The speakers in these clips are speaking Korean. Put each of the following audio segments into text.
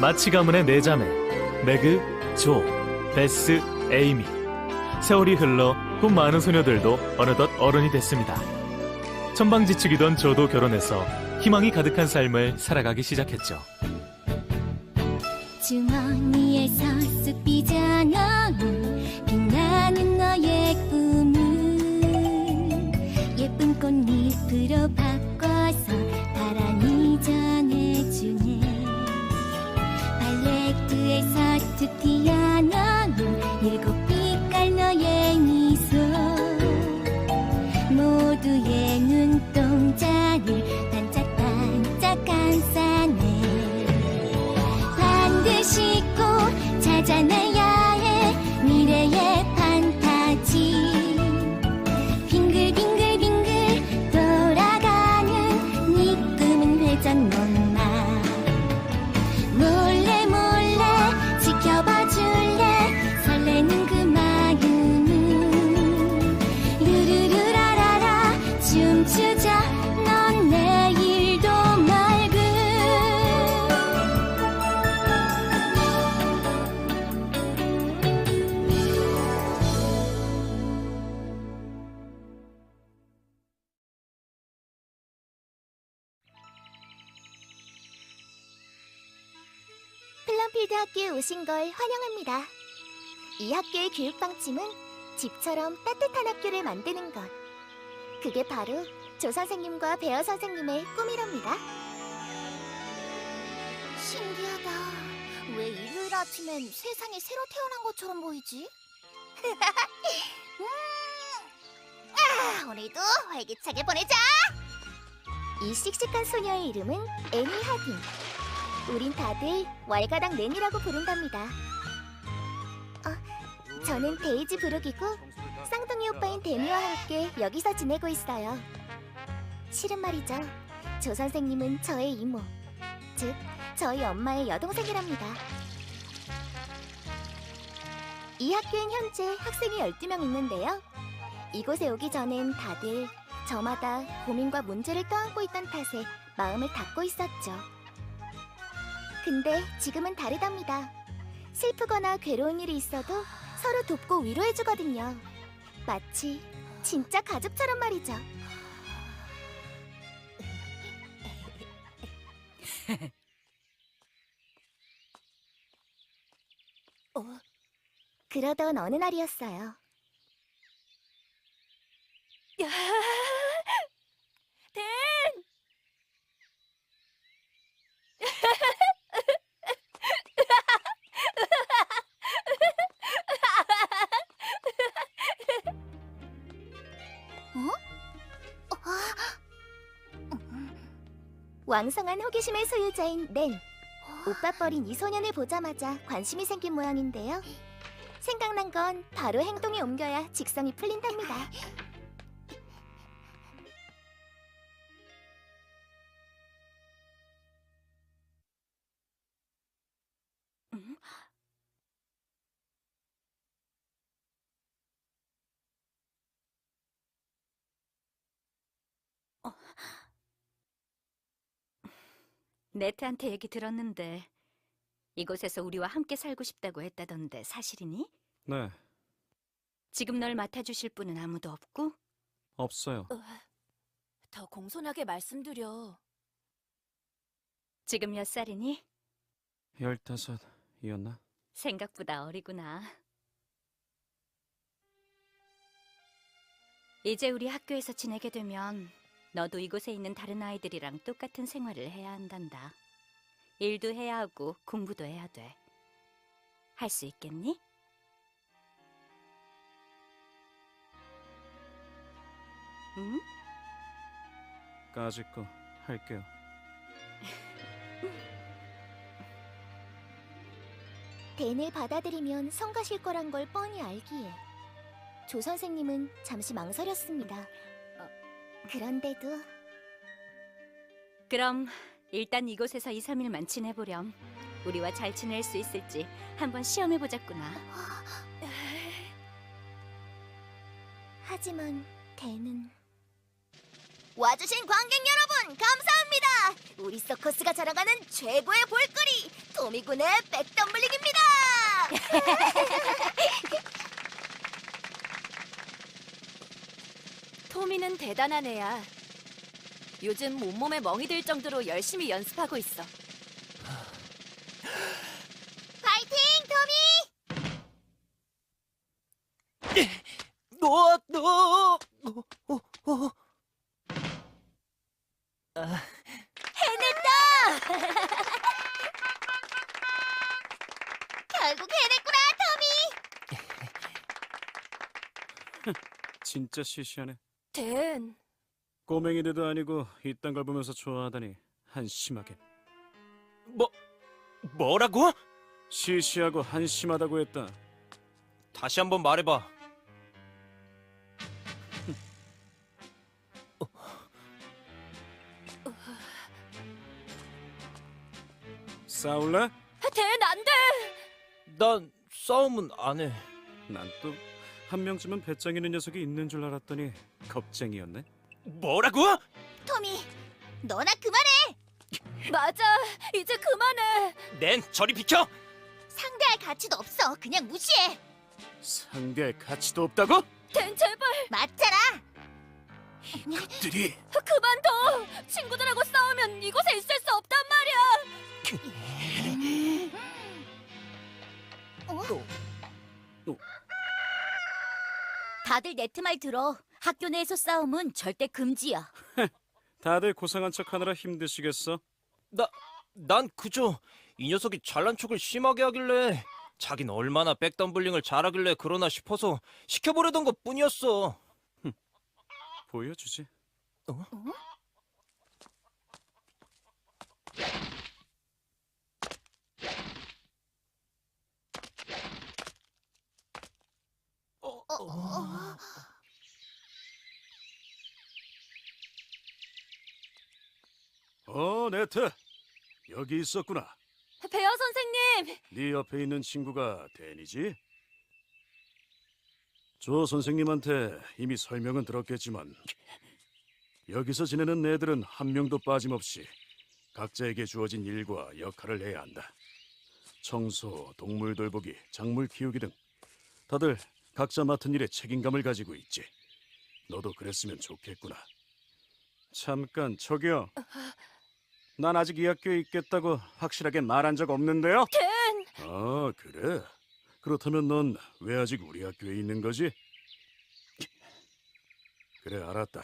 마치 가문의 네 자매 매그, 조, 베스, 에이미. 세월이 흘러 꿈 많은 소녀들도 어느덧 어른이 됐습니다. 천방지축이던 조도 결혼해서 희망이 가득한 삶을 살아가기 시작했죠. 주머니에서 쑥 삐져나온 빛나는 너의 꿈은 예쁜 꽃잎으로 바꿔서 바람이 전해주네. 발레트에서 툭 튀어나온 일곱 빛깔 너의 미소 모두의 눈동자를 반짝반짝 감싸네. 반드시 꼭 찾아내야 해 미래의 판타지. 빙글빙글빙글 돌아가는 네 꿈은 회전목마. 몰래 몰래 지켜봐 줄래 설레는 그 마음은. 루루루라라라 춤추자 넌 내일도 맑은. 플럼필드 학교에 오신 걸 환영합니다. 이 학교의 교육 방침은 집처럼 따뜻한 학교를 만드는 것. 그게 바로 조 선생님과 배어 선생님의 꿈이랍니다. 신기하다. 왜 일요일 아침엔 세상이 새로 태어난 것처럼 보이지? 오늘도 활기차게 보내자! 이 씩씩한 소녀의 이름은 애니 하딘. 우린 다들 월가당 낸이라고 부른답니다. 저는 데이지 브룩이고 쌍둥이 오빠인 데미와 함께 여기서 지내고 있어요. 실은 말이죠, 조 선생님은 저의 이모, 즉 저희 엄마의 여동생이랍니다. 이 학교엔 현재 학생이 12명 있는데요. 이곳에 오기 전엔 다들 저마다 고민과 문제를 떠안고 있던 탓에 마음을 닫고 있었죠. 근데 지금은 다르답니다. 슬프거나 괴로운 일이 있어도 서로 돕고 위로해주거든요. 마치 진짜 가족처럼 말이죠. 그러던 어느 날이었어요. 댄! 왕성한 호기심의 소유자인 낸. 오빠뻘인 이 소년을 보자마자 관심이 생긴 모양인데요. 생각난 건 바로 행동에 옮겨야 직성이 풀린답니다. 네트한테 얘기 들었는데 이곳에서 우리와 함께 살고 싶다고 했다던데 사실이니? 네, 지금 널 맡아주실 분은 아무도 없고? 없어요. 더 공손하게 말씀드려. 지금 몇 살이니? 15이었나? 생각보다 어리구나. 이제 우리 학교에서 지내게 되면 너도 이곳에 있는 다른 아이들이랑 똑같은 생활을 해야 한단다. 일도 해야 하고 공부도 해야 돼. 할 수 있겠니? 응? 까짓 거 할게요. 댄을 받아들이면 성가실 거란 걸 뻔히 알기에 조 선생님은 잠시 망설였습니다. 그런데도 그럼 일단 이곳에서 2, 3일만 지내보렴. 우리와 잘 지낼 수 있을지 한번 시험해보자꾸나. 하지만 댄은 와주신 관객 여러분 감사합니다. 우리 서커스가 자랑하는 최고의 볼거리 토미군의 백덤블링입니다. 토미는 대단한 애야. 요즘 온몸에 멍이 들 정도로 열심히 연습하고 있어. 파이팅, 토미! 너. 결국 해냈구나, 토미. 진짜 시시하네. 댄, 꼬맹이들도 아니고 이딴 걸 보면서 좋아하다니 한심하게. 뭐라고? 시시하고 한심하다고 했다. 다시 한번 말해봐. 싸울래? 댄 안 돼! 난 싸움은 안 해. 난 또 한 명쯤은 배짱 있는 녀석이 있는 줄 알았더니 겁쟁이였네. 뭐라고? 토미, 너나 그만해. 맞아, 이제 그만해. 넨 저리 비켜. 상대할 가치도 없어. 그냥 무시해. 상대할 가치도 없다고? 댄 제발 맞잖아. 이것들이 그만둬. 친구들하고 싸우면 이곳에 있을 수 없단 말이야. 다들 네트 말 들어. 학교 내에서 싸움은 절대 금지야. 다들 고상한 척하느라 힘드시겠어? 난 그저 이 녀석이 잘난 척을 심하게 하길래 자긴 얼마나 백덤블링을 잘하길래 그러나 싶어서 시켜보려던 것 뿐이었어. 보여주지. 네트. 여기 있었구나. 배어 선생님. 네 옆에 있는 친구가 댄이지? 조 선생님한테 이미 설명은 들었겠지만 여기서 지내는 애들은 한 명도 빠짐없이 각자에게 주어진 일과 역할을 해야 한다. 청소, 동물 돌보기, 작물 키우기 등 다들 각자 맡은 일에 책임감을 가지고 있지. 너도 그랬으면 좋겠구나. 잠깐, 저기요. 난 아직 이 학교에 있겠다고 확실하게 말한 적 없는데요? 댄. 아, 그래? 그렇다면 넌 왜 아직 우리 학교에 있는 거지? 그래, 알았다.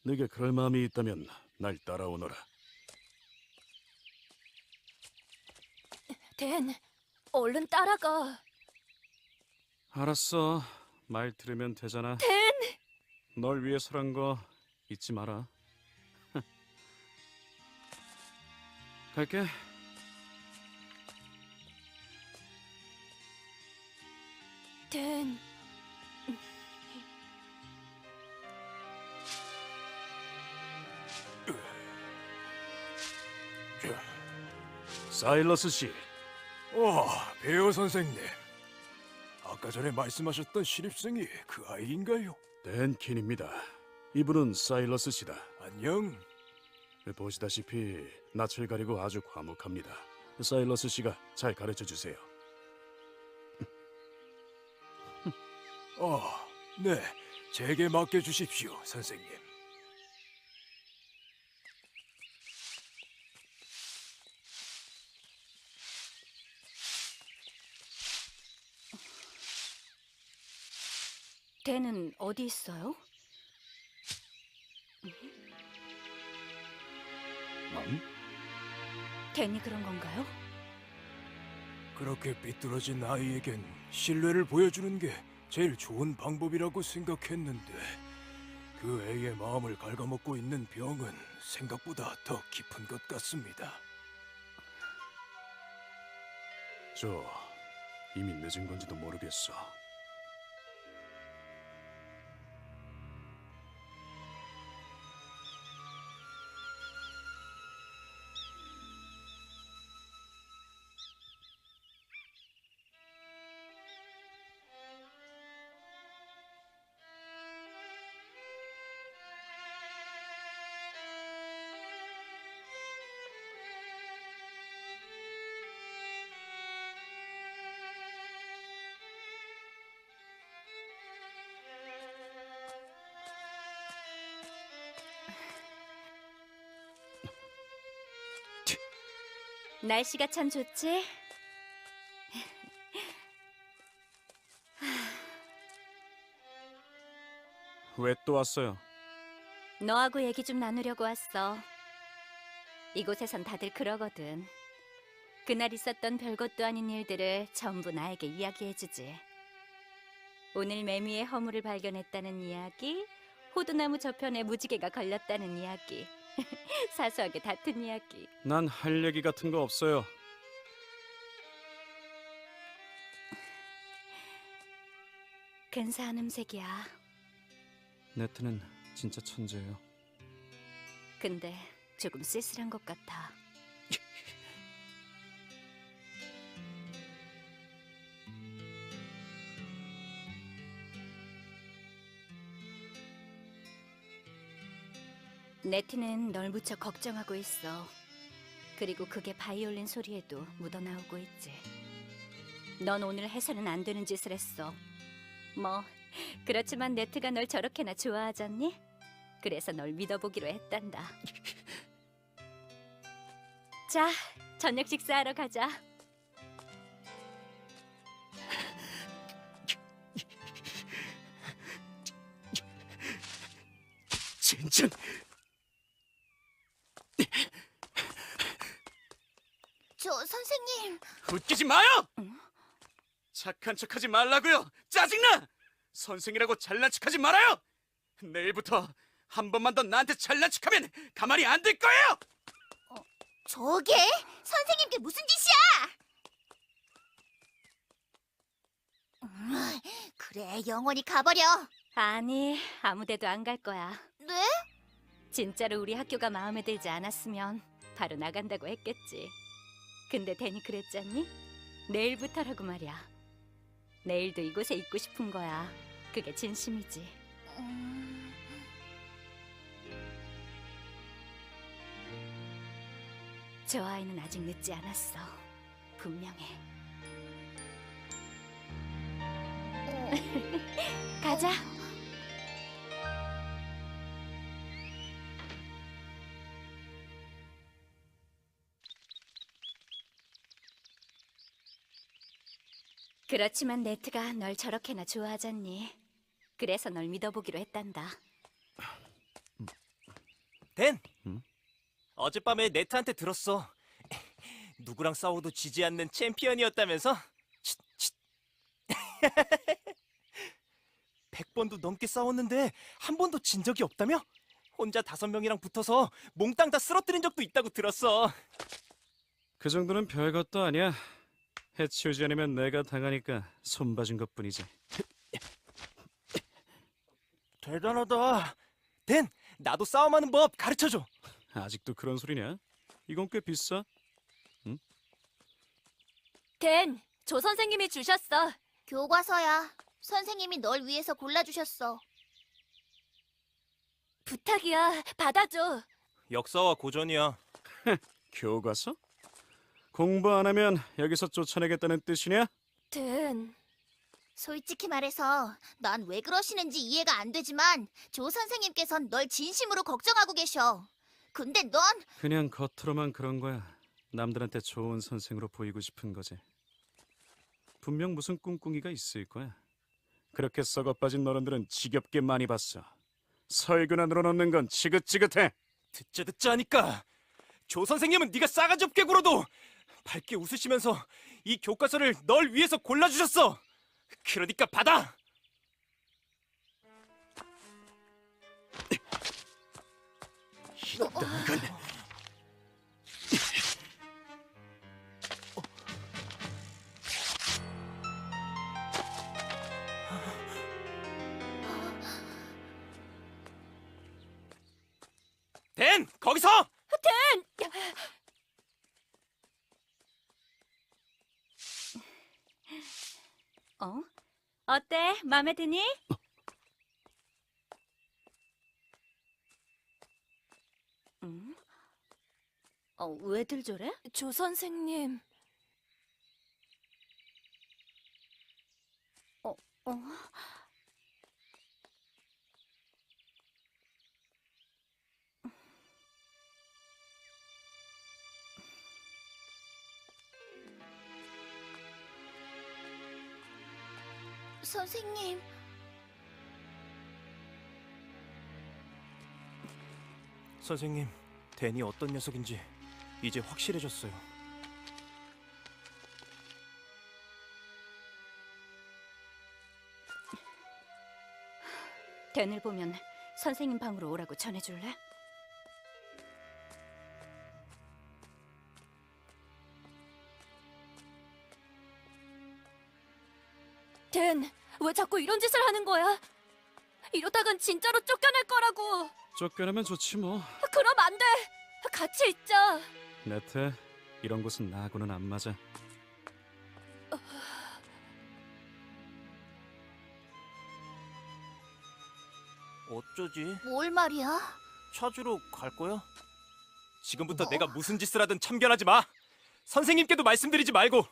네게 그럴 마음이 있다면 날 따라오너라. 댄, 얼른 따라가. 알았어. 말 들으면 되잖아. 댄. 널 위해서란 거 잊지 마라. 갈게. 댄. 사일러스 씨, 배우 선생님. 아까 전에 말씀하셨던 신입생이 그 아이인가요? 댄킨입니다. 이분은 사일러스 씨다. 안녕. 보시다시피 낯을 가리고 아주 과묵합니다. 사일러스 씨가 잘 가르쳐 주세요. 네. 제게 맡겨주십시오, 선생님. 댄은 어디 있어요? 댄이 그런 건가요? 그렇게 삐뚤어진 아이에겐 신뢰를 보여주는 게 제일 좋은 방법이라고 생각했는데 그 애의 마음을 갉아먹고 있는 병은 생각보다 더 깊은 것 같습니다. 이미 늦은 건지도 모르겠어. 날씨가 참 좋지? 왜 또 왔어요? 너하고 얘기 좀 나누려고 왔어. 이곳에선 다들 그러거든. 그날 있었던 별것도 아닌 일들을 전부 나에게 이야기해주지. 오늘 매미의 허물을 발견했다는 이야기, 호두나무 저편에 무지개가 걸렸다는 이야기, 사소하게 다툰 이야기. 난 할 얘기 같은 거 없어요. 근사한 음색이야. 네트는 진짜 천재예요. 근데 조금 쓸쓸한 것 같아. 네티는 널 무척 걱정하고 있어. 그리고 그게 바이올린 소리에도 묻어나오고 있지. 넌 오늘 해서는 안 되는 짓을 했어. 뭐 그렇지만 네트가 널 저렇게나 좋아하잖니? 그래서 널 믿어보기로 했단다. 자, 저녁 식사하러 가자. 진짜 저 선생님, 웃기지 마요! 착한 척하지 말라고요! 짜증나! 선생이라고 잘난 척하지 말아요! 내일부터 한 번만 더 나한테 잘난 척하면 가만히 안 둘 거예요! 저게 선생님께 무슨 짓이야? 그래, 영원히 가버려. 아니, 아무데도 안 갈 거야. 네? 진짜로 우리 학교가 마음에 들지 않았으면 바로 나간다고 했겠지. 근데 댄이 그랬잖니? 내일부터라고 말이야. 내일도 이곳에 있고 싶은 거야. 그게 진심이지. 저 아이는 아직 늦지 않았어. 분명해. 가자. 그렇지만 네트가 널 저렇게나 좋아하잖니. 그래서 널 믿어보기로 했단다. 댄! 응? 어젯밤에 네트한테 들었어. 누구랑 싸워도 지지 않는 챔피언이었다면서? 칫, 칫. 100번도 넘게 싸웠는데 한 번도 진 적이 없다며? 혼자 5명이랑 붙어서 몽땅 다 쓰러뜨린 적도 있다고 들었어. 그 정도는 별것도 아니야. 해치우지 않으면 내가 당하니까 손봐준 것뿐이지. 대단하다. 댄, 나도 싸움하는 법 가르쳐줘. 아직도 그런 소리냐? 이건 꽤 비싸. 댄, 조 선생님이 주셨어. 교과서야. 선생님이 널 위해서 골라주셨어. 부탁이야, 받아줘. 역사와 고전이야. 교과서? 공부 안 하면 여기서 쫓아내겠다는 뜻이냐? 댄, 솔직히 말해서 난 왜 그러시는지 이해가 안 되지만 조 선생님께선 널 진심으로 걱정하고 계셔. 근데 넌 그냥 겉으로만 그런 거야. 남들한테 좋은 선생으로 보이고 싶은 거지. 분명 무슨 꿍꿍이가 있을 거야. 그렇게 썩어빠진 너른들은 지겹게 많이 봤어. 설교나 늘어놓는 건 지긋지긋해. 듣자 하니까 조 선생님은 네가 싸가지 없게 굴어도 밝게 웃으시면서 이 교과서를 널 위해서 골라주셨어. 그러니까 받아. 이건 댄, 거기서! 어? 어때? 마음에 드니? 응? 왜들 저래? 조 선생님. 어? 선생님. 선생님, 댄이 어떤 녀석인지 이제 확실해졌어요. 댄을 보면 선생님 방으로 오라고 전해줄래? 댄, 왜 자꾸 이런 짓을 하는 거야? 이러다간 진짜로 쫓겨날 거라고. 쫓겨나면 좋지 뭐. 그럼 안 돼. 같이 있자. 네트, 이런 곳은 나하고는 안 맞아. 어쩌지? 뭘 말이야? 찾으러 갈 거야? 지금부터 내가 무슨 짓을 하든 참견하지 마. 선생님께도 말씀드리지 말고.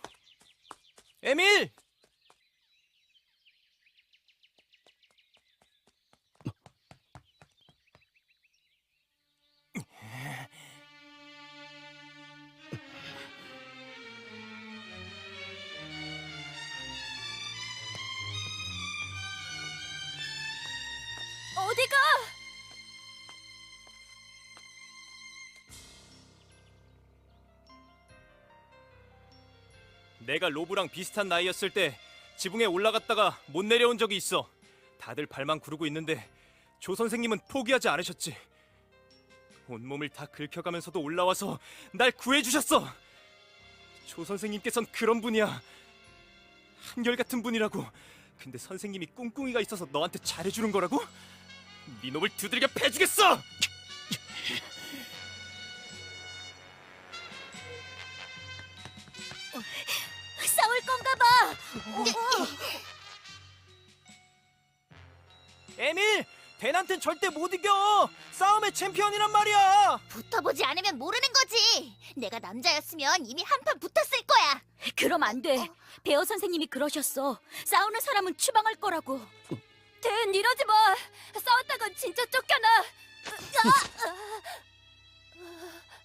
에밀! 어디가? 내가 로브랑 비슷한 나이였을 때 지붕에 올라갔다가 못 내려온 적이 있어. 다들 발만 구르고 있는데 조 선생님은 포기하지 않으셨지. 온몸을 다 긁혀가면서도 올라와서 날 구해주셨어. 조 선생님께선 그런 분이야. 한결같은 분이라고. 근데 선생님이 꿍꿍이가 있어서 너한테 잘해주는 거라고? 네 놈을 두들겨 패주겠어! 싸울 건가 봐. 에밀! 댄한텐 절대 못 이겨! 싸움의 챔피언이란 말이야! 붙어보지 않으면 모르는 거지. 내가 남자였으면 이미 한 판 붙었을 거야. 그럼 안 돼. 베어 선생님이 그러셨어. 싸우는 사람은 추방할 거라고. 댄, 이러지 마. 싸웠다간 진짜 쫓겨나.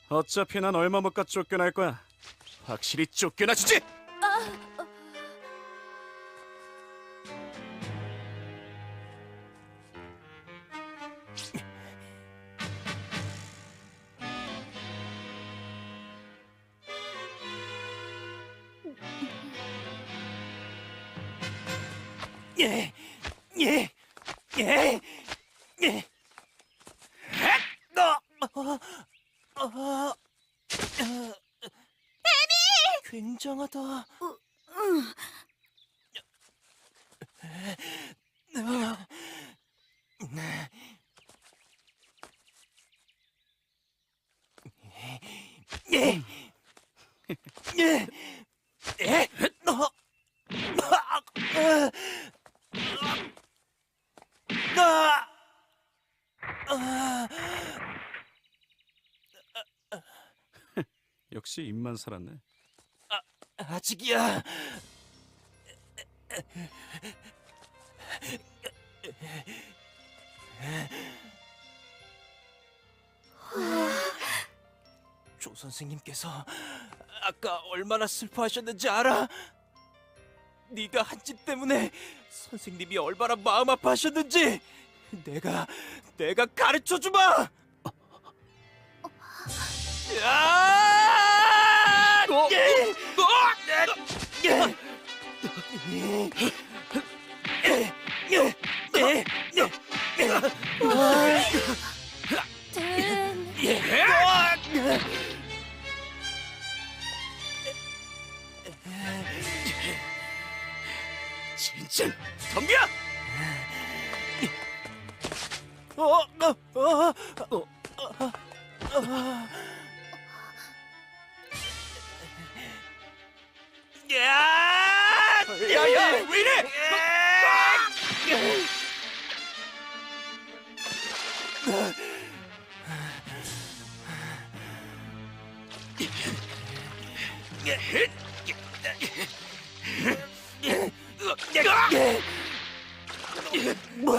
어차피 난 얼마 못 가 쫓겨날 거야. 확실히 쫓겨나 주지. 예, 예, 예, 예. 에미! 굉장하다. 예, 예, 예. 역시 입만 살았네. 아직이야. 조 선생님께서 아까 얼마나 슬퍼하셨는지 알아? 네가 한 짓 때문에 선생님이 얼마나 마음 아파하셨는지 내가 가르쳐 주마. 야! 예! 예! 진짜 덤벼! 야야 왜 이래?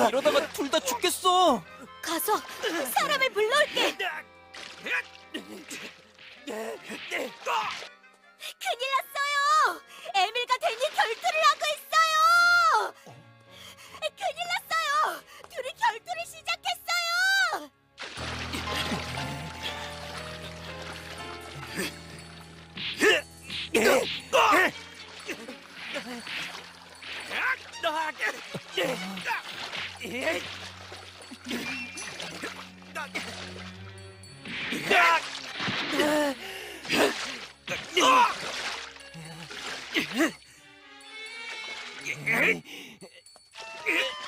이러다가 둘 다 죽겠어. 가서 사람을 불러올게. 큰일 났어요. 에밀과 댄이 결투를 하고 있어요.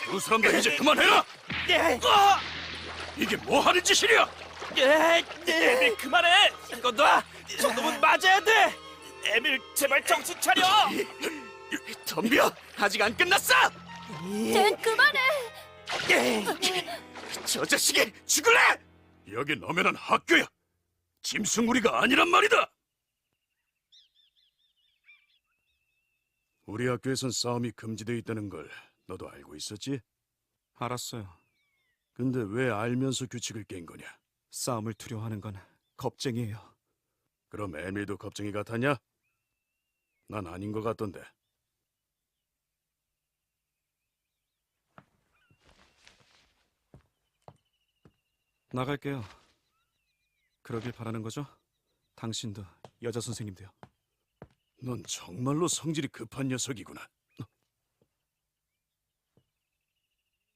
두 사람 다 이제 그만해라! 이게 뭐 하는 짓이냐? 에밀 그만해! 이거 놔! 저 놈은 맞아야 돼! 에밀 제발 정신 차려! 덤벼! 아직 안 끝났어! 댄 그만해. 저 자식이 죽을래! 여긴 엄연한 학교야! 짐승우리가 아니란 말이다! 우리 학교에선 싸움이 금지되어 있다는 걸 너도 알고 있었지? 알았어요. 근데 왜 알면서 규칙을 깬 거냐? 싸움을 두려워하는 건 겁쟁이에요. 그럼 에밀도 겁쟁이 같았냐? 난 아닌 것 같던데. 나갈게요. 그러길 바라는 거죠? 당신도 여자 선생님도요. 넌 정말로 성질이 급한 녀석이구나.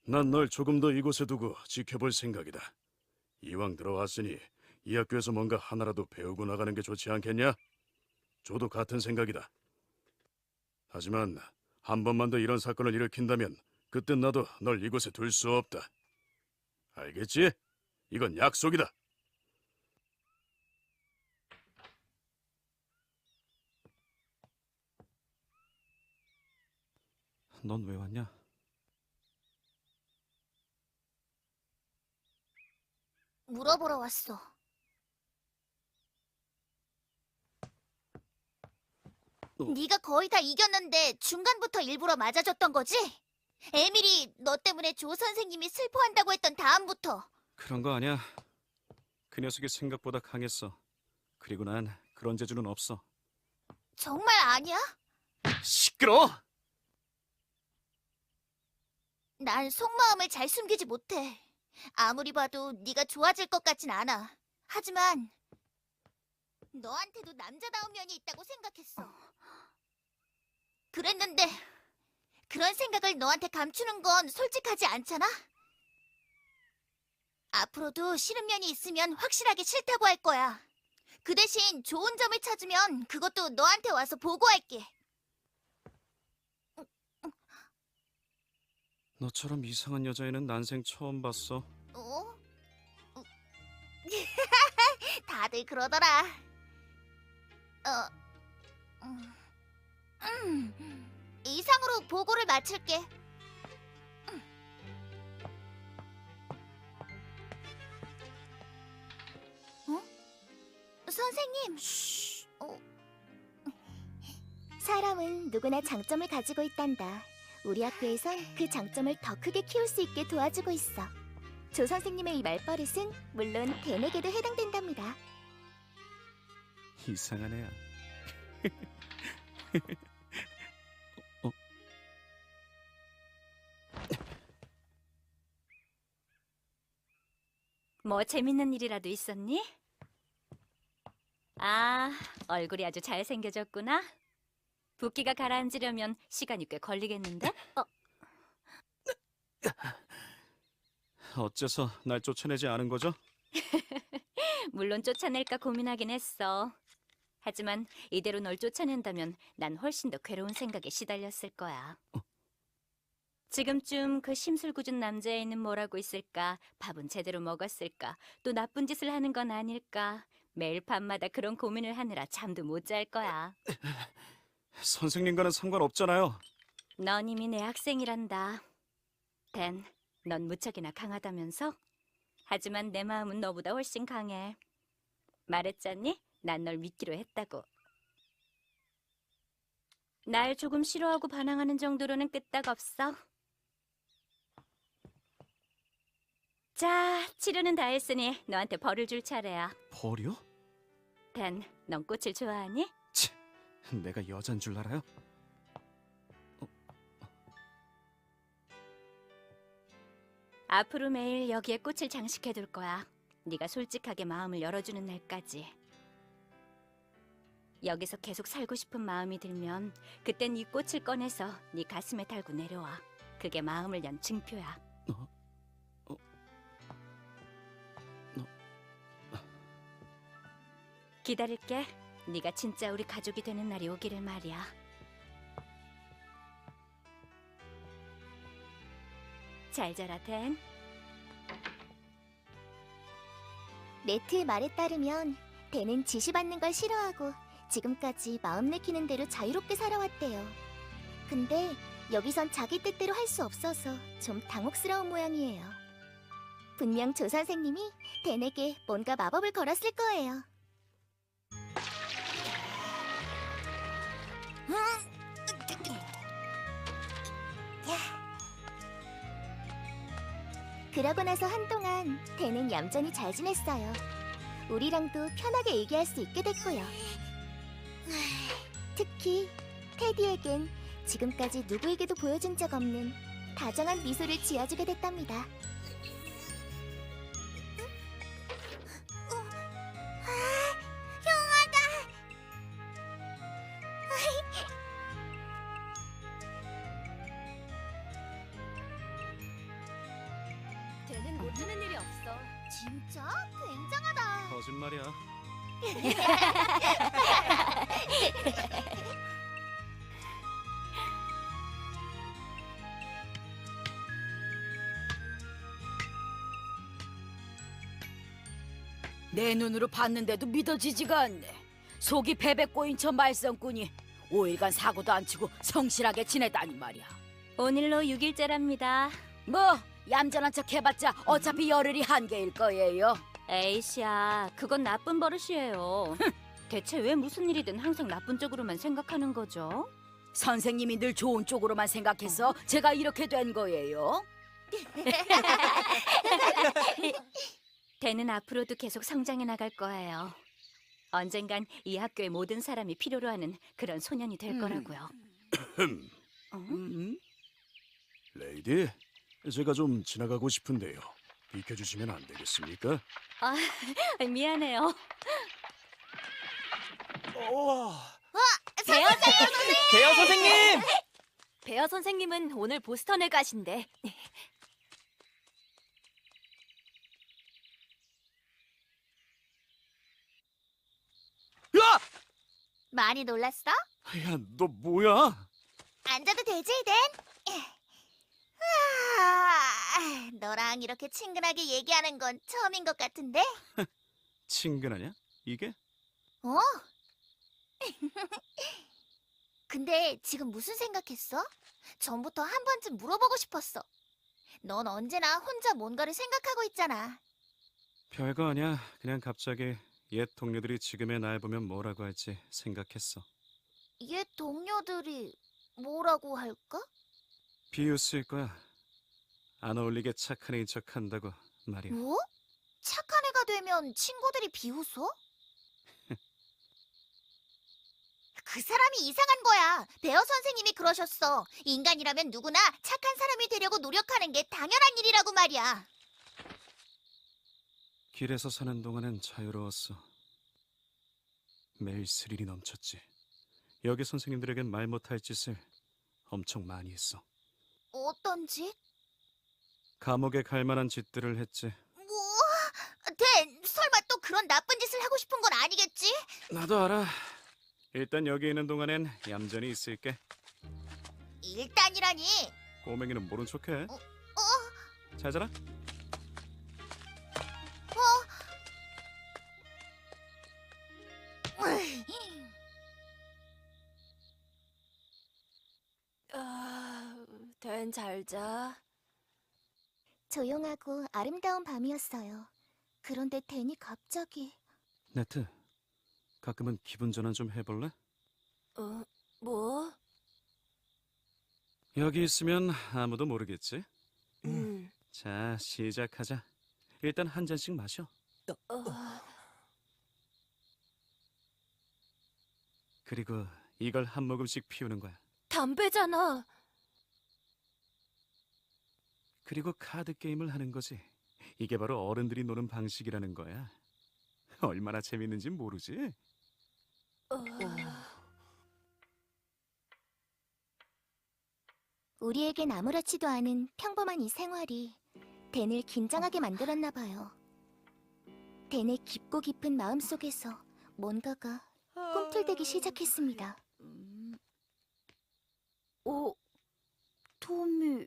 난 널 조금 더 이곳에 두고 지켜볼 생각이다. 이왕 들어왔으니 이 학교에서 뭔가 하나라도 배우고 나가는 게 좋지 않겠냐? 저도 같은 생각이다. 하지만 한 번만 더 이런 사건을 일으킨다면 그땐 나도 널 이곳에 둘 수 없다. 알겠지? 이건 약속이다. 넌 왜 왔냐? 물어보러 왔어. 네가 거의 다 이겼는데 중간부터 일부러 맞아줬던 거지? 에밀이 너 때문에 조 선생님이 슬퍼한다고 했던 다음부터. 그런 거 아니야. 그 녀석이 생각보다 강했어. 그리고 난 그런 재주는 없어. 정말 아니야? 시끄러워! 난 속마음을 잘 숨기지 못해. 아무리 봐도 네가 좋아질 것 같진 않아. 하지만 너한테도 남자다운 면이 있다고 생각했어. 그랬는데 그런 생각을 너한테 감추는 건 솔직하지 않잖아? 앞으로도 싫은 면이 있으면 확실하게 싫다고 할 거야. 그 대신 좋은 점을 찾으면 그것도 너한테 와서 보고할게. 너처럼 이상한 여자애는 난생 처음 봤어. 어? 다들 그러더라. 이상으로 보고를 마칠게. 선생님. 사람은 누구나 장점을 가지고 있단다. 우리 학교에선 그 장점을 더 크게 키울 수 있게 도와주고 있어. 조 선생님의 이 말버릇은 물론 댄에게도 해당된답니다. 이상한 애야. 뭐 재밌는 일이라도 있었니? 아, 얼굴이 아주 잘생겨졌구나. 붓기가 가라앉으려면 시간이 꽤 걸리겠는데? 어째서 날 쫓아내지 않은 거죠? 물론 쫓아낼까 고민하긴 했어. 하지만 이대로 널 쫓아낸다면 난 훨씬 더 괴로운 생각에 시달렸을 거야. 지금쯤 그 심술궂은 남자애는 뭘 하고 있을까? 밥은 제대로 먹었을까? 또 나쁜 짓을 하는 건 아닐까? 매일 밤마다 그런 고민을 하느라 잠도 못 잘 거야. 선생님과는 상관없잖아요. 넌 이미 내 학생이란다. 댄, 넌 무척이나 강하다면서? 하지만 내 마음은 너보다 훨씬 강해. 말했잖니? 난 널 믿기로 했다고. 날 조금 싫어하고 반항하는 정도로는 끄떡없어. 자, 치료는 다 했으니 너한테 벌을 줄 차례야. 벌이요? 댄, 넌 꽃을 좋아하니? 치, 내가 여잔 줄 알아요? 앞으로 매일 여기에 꽃을 장식해둘 거야. 네가 솔직하게 마음을 열어주는 날까지. 여기서 계속 살고 싶은 마음이 들면 그땐 이 꽃을 꺼내서 네 가슴에 달고 내려와. 그게 마음을 연 증표야. 기다릴게. 네가 진짜 우리 가족이 되는 날이 오기를 말이야. 잘 자라, 댄. 네트의 말에 따르면 댄은 지시받는 걸 싫어하고 지금까지 마음 내키는 대로 자유롭게 살아왔대요. 근데 여기선 자기 뜻대로 할 수 없어서 좀 당혹스러운 모양이에요. 분명 조 선생님이 댄에게 뭔가 마법을 걸었을 거예요. 그러고 나서 한동안 댄은 얌전히 잘 지냈어요. 우리랑도 편하게 얘기할 수 있게 됐고요. 특히 테디에겐 지금까지 누구에게도 보여준 적 없는 다정한 미소를 지어주게 됐답니다. 댄은 못하는 일이 없어. 진짜? 굉장하다. 거짓말이야. 내 눈으로 봤는데도 믿어지지가 않네. 속이 베베 꼬인 저 말썽꾼이 5일간 사고도 안 치고 성실하게 지내다니 말이야. 오늘로 6일째랍니다. 뭐 얌전한 척 해봤자 어차피 열흘이 한계일 거예요. 에이씨야, 그건 나쁜 버릇이에요. 대체 왜 무슨 일이든 항상 나쁜 쪽으로만 생각하는 거죠? 선생님이 늘 좋은 쪽으로만 생각해서 제가 이렇게 된 거예요. 댄은 앞으로도 계속 성장해 나갈 거예요. 언젠간 이 학교의 모든 사람이 필요로 하는 그런 소년이 될 거라고요. 레이디, 제가 좀 지나가고 싶은데요. 비켜주시면 안 되겠습니까? 아, 미안해요. 대여 선생님! 베어 선생님은 오늘 보스턴에 가신대. 많이 놀랐어? 야, 너 뭐야? 앉아도 되지, 댄? 너랑 이렇게 친근하게 얘기하는 건 처음인 것 같은데? 친근하냐? 이게? 어? 근데 지금 무슨 생각했어? 전부터 한 번쯤 물어보고 싶었어. 넌 언제나 혼자 뭔가를 생각하고 있잖아. 별거 아니야. 그냥 갑자기 옛 동료들이 지금의 날 보면 뭐라고 할지 생각했어. 옛 동료들이 뭐라고 할까? 비웃을 거야. 안 어울리게 착한 애인 척 한다고 말이야. 뭐? 착한 애가 되면 친구들이 비웃어? 그 사람이 이상한 거야. 베어 선생님이 그러셨어. 인간이라면 누구나 착한 사람이 되려고 노력하는 게 당연한 일이라고 말이야. 길에서 사는 동안은 자유로웠어. 매일 스릴이 넘쳤지. 여기 선생님들에겐 말 못할 짓을 엄청 많이 했어. 어떤 짓? 감옥에 갈 만한 짓들을 했지. 뭐? 댄, 설마 또 그런 나쁜 짓을 하고 싶은 건 아니겠지? 나도 알아. 일단 여기 있는 동안엔 얌전히 있을게. 일단이라니. 꼬맹이는 모른 척해. 잘 자라. 댄 잘 자. 조용하고 아름다운 밤이었어요. 그런데 댄이 갑자기 네트, 가끔은 기분 전환 좀 해볼래? 뭐? 여기 있으면 아무도 모르겠지? 자, 시작하자. 일단 한 잔씩 마셔. 그리고 이걸 한 모금씩 피우는 거야. 담배잖아. 그리고 카드 게임을 하는 거지. 이게 바로 어른들이 노는 방식이라는 거야. 얼마나 재밌는지 모르지? 우리에겐 아무렇지도 않은 평범한 이 생활이 댄을 긴장하게 만들었나 봐요. 댄의 깊고 깊은 마음속에서 뭔가가 꿈틀대기 시작했습니다. 토미.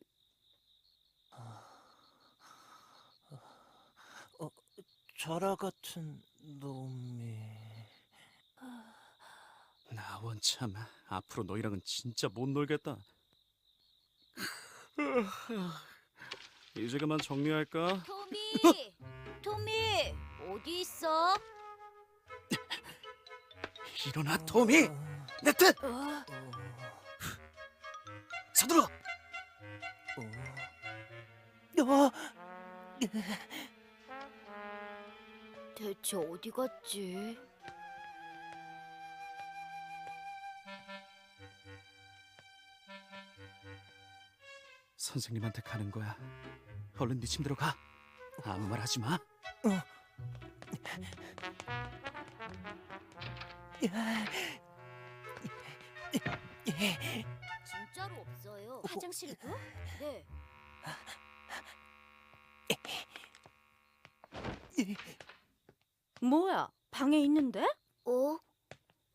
자라 같은 놈이. 나 원참 앞으로 너희랑은 진짜 못 놀겠다. 이제 그만 정리할까? 토미! 토미! 어디 있어? 일어나 토미! 내 뜻! 서둘러! 대체 어디 갔지? 선생님한테 가는 거야. 얼른 네 침대로 가. 아무 말 하지 마. 진짜로 없어요. 화장실도? 네. 뭐야? 방에 있는데?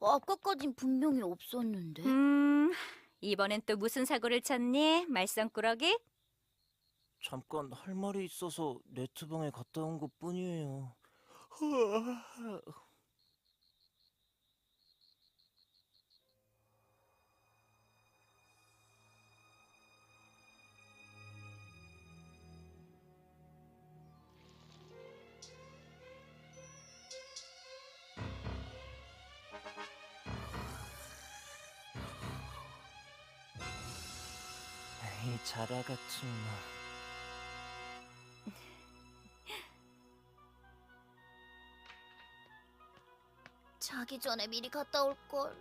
아까까진 분명히 없었는데. 이번엔 또 무슨 사고를 쳤니? 말썽꾸러기? 잠깐 할 말이 있어서 네트방에 갔다 온 것뿐이에요. 이 자라 같은 놈. 자기 전에 미리 갔다 올 걸.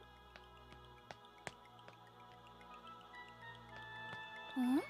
응?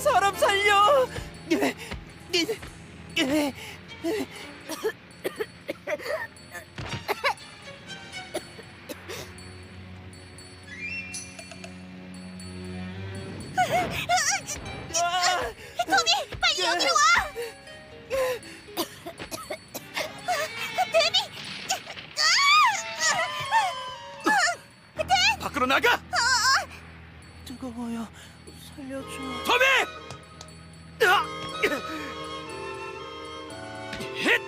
사람 살려! 빨리 여기로 와! 밖으로 나가! 뜨거워요. 살려줘. 토미! 힛!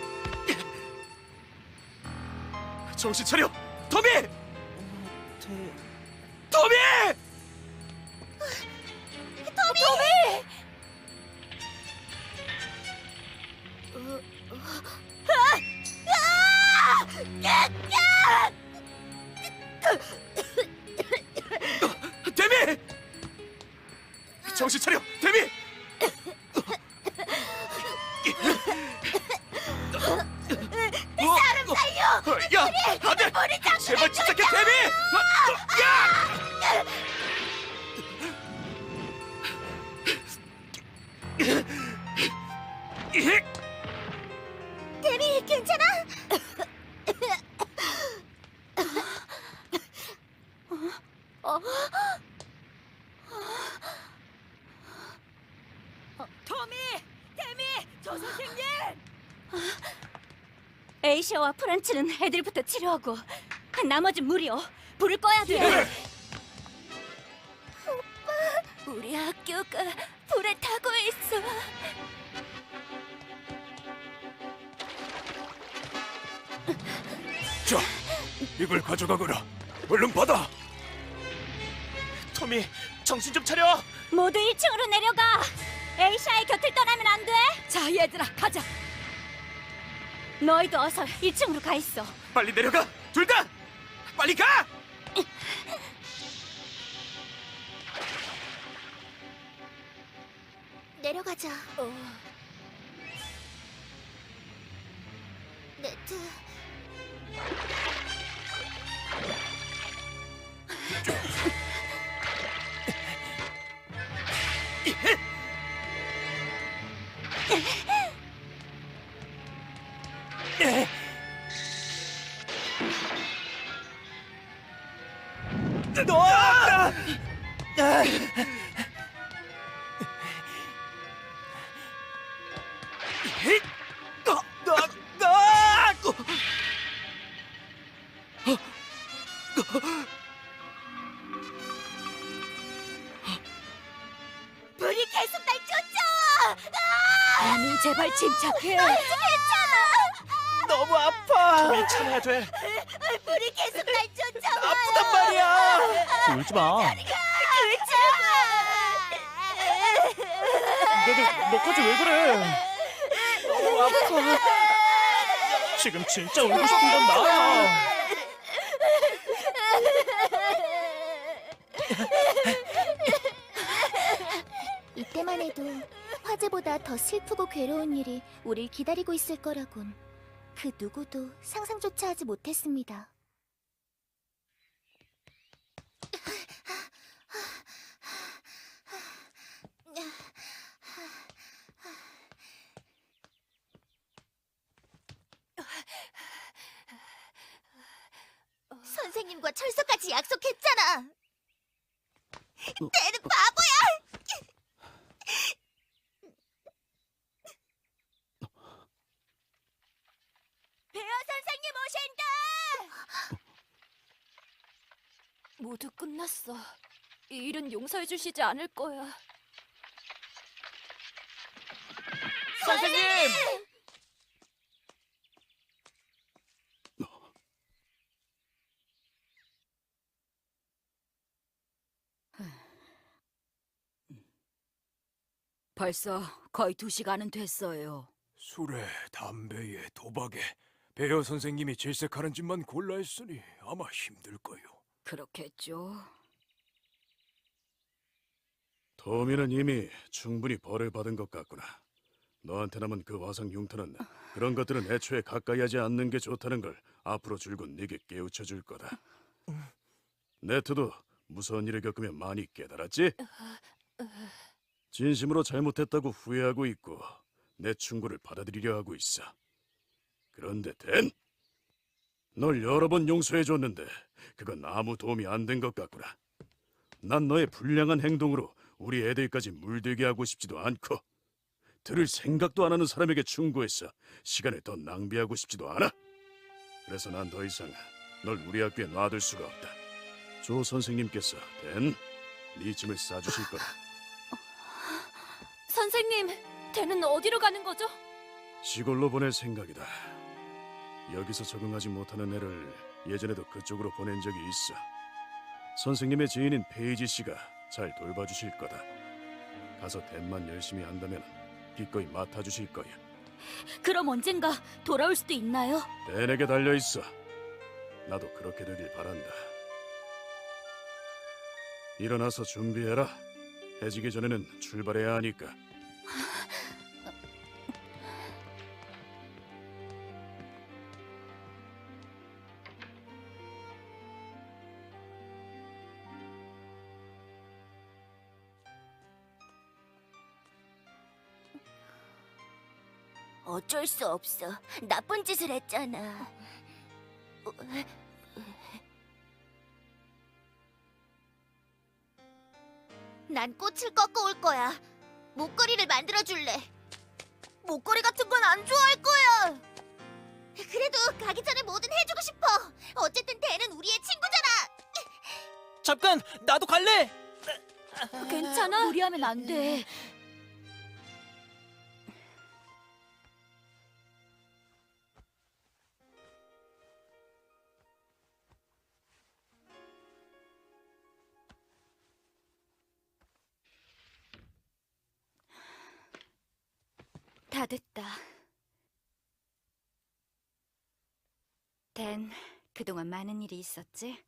정신 차려! 토미! 토미! 데미! 정신 차려! 데미! 사람 살려! 야! 안 돼! 제발 침착해, 데미! 야! 데미, 괜찮아? 토미! 데미! 저 선생님! 에이샤와 프란츠는 애들부터 치료하고 나머진 무리요. 불을 꺼야 돼. 우리 학교가 불에 타고 있어. 자, 이걸 가져가거라. 얼른 받아. 토미, 정신 좀 차려. 모두 1층으로 내려가. 에이샤의 곁을 떠나면 안 돼. 자, 얘들아, 가자. 너희도 어서 1층으로 가 있어. 빨리 내려가. 둘 다. 빨리 가. 내려가자. 네트. 불이 계속 날 쫓아와. 아니, 제발 침착해. 너무 아파. 토미, 참아야 돼. 불이 계속 날 쫓아와. 아프단 말이야. 울지 마. 너까지 왜 그래? 너무 아파. 지금 진짜 울고 싶은 건 나야. 이때만 해도 화재보다 더 슬프고 괴로운 일이 우릴 기다리고 있을 거라곤 그 누구도 상상조차 하지 못했습니다. 선생님과 철석같이 약속했잖아. 쟤는 바보야. 배어 선생님 오신다. 모두 끝났어. 이 일은 용서해 주시지 않을 거야. 선생님! 벌써 거의 2시간은 됐어요. 술에, 담배에, 도박에 배어 선생님이 질색하는 짓만 골라 했으니 아마 힘들 거요. 그렇겠죠. 토미는 이미 충분히 벌을 받은 것 같구나. 너한테 남은 그 화상 흉터는 그런 것들은 애초에 가까이 하지 않는 게 좋다는 걸 앞으로 줄곧 네게 깨우쳐 줄 거다. 네트도 무서운 일을 겪으면 많이 깨달았지? 진심으로 잘못했다고 후회하고 있고 내 충고를 받아들이려 하고 있어. 그런데 댄, 널 여러 번 용서해줬는데 그건 아무 도움이 안 된 것 같구나. 난 너의 불량한 행동으로 우리 애들까지 물들게 하고 싶지도 않고 들을 생각도 안 하는 사람에게 충고해서 시간을 더 낭비하고 싶지도 않아. 그래서 난 더 이상 널 우리 학교에 놔둘 수가 없다. 조 선생님께서 댄, 네 짐을 싸주실 거다. 선생님, 쟤는 어디로 가는 거죠? 시골로 보낼 생각이다. 여기서 적응하지 못하는 애를 예전에도 그쪽으로 보낸 적이 있어. 선생님의 지인인 페이지 씨가 잘 돌봐주실 거다. 가서 댄만 열심히 한다면 기꺼이 맡아주실 거야. 그럼 언젠가 돌아올 수도 있나요? 댄에게 달려있어. 나도 그렇게 되길 바란다. 일어나서 준비해라. 해지기 전에는 출발해야 하니까. 어쩔 수 없어. 나쁜 짓을 했잖아. 난 꽃을 꺾어 올 거야. 목걸이를 만들어 줄래. 목걸이 같은 건 안 좋아할 거야. 그래도 가기 전에 뭐든 해주고 싶어. 어쨌든 댄은 우리의 친구잖아. 잠깐, 나도 갈래. 괜찮아? 무리하면 안 돼. 다 됐다. 댄, 그동안 많은 일이 있었지?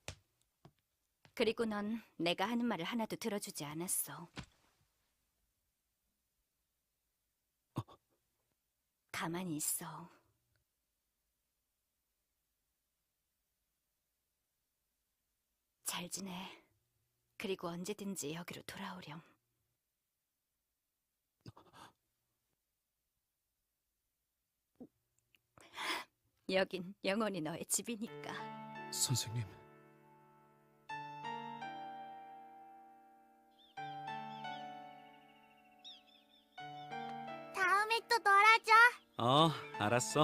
그리고 넌 내가 하는 말을 하나도 들어주지 않았어. 가만히 있어. 잘 지내. 그리고 언제든지 여기로 돌아오렴. 여긴 영원히 너의 집이니까. 선생님. 다음에 또 놀아줘. 알았어.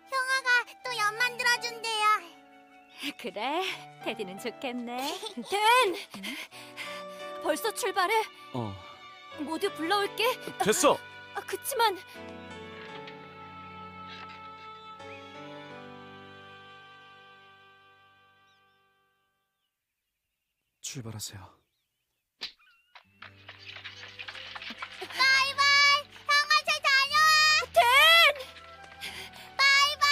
형아가 또 연 만들어준대요. 그래, 테디는 좋겠네. 댄! 벌써 출발해? 모두 불러올게. 됐어. 그치만 출발하세요. 바이바이. 형아 잘 다녀와. 댄. 바이바이.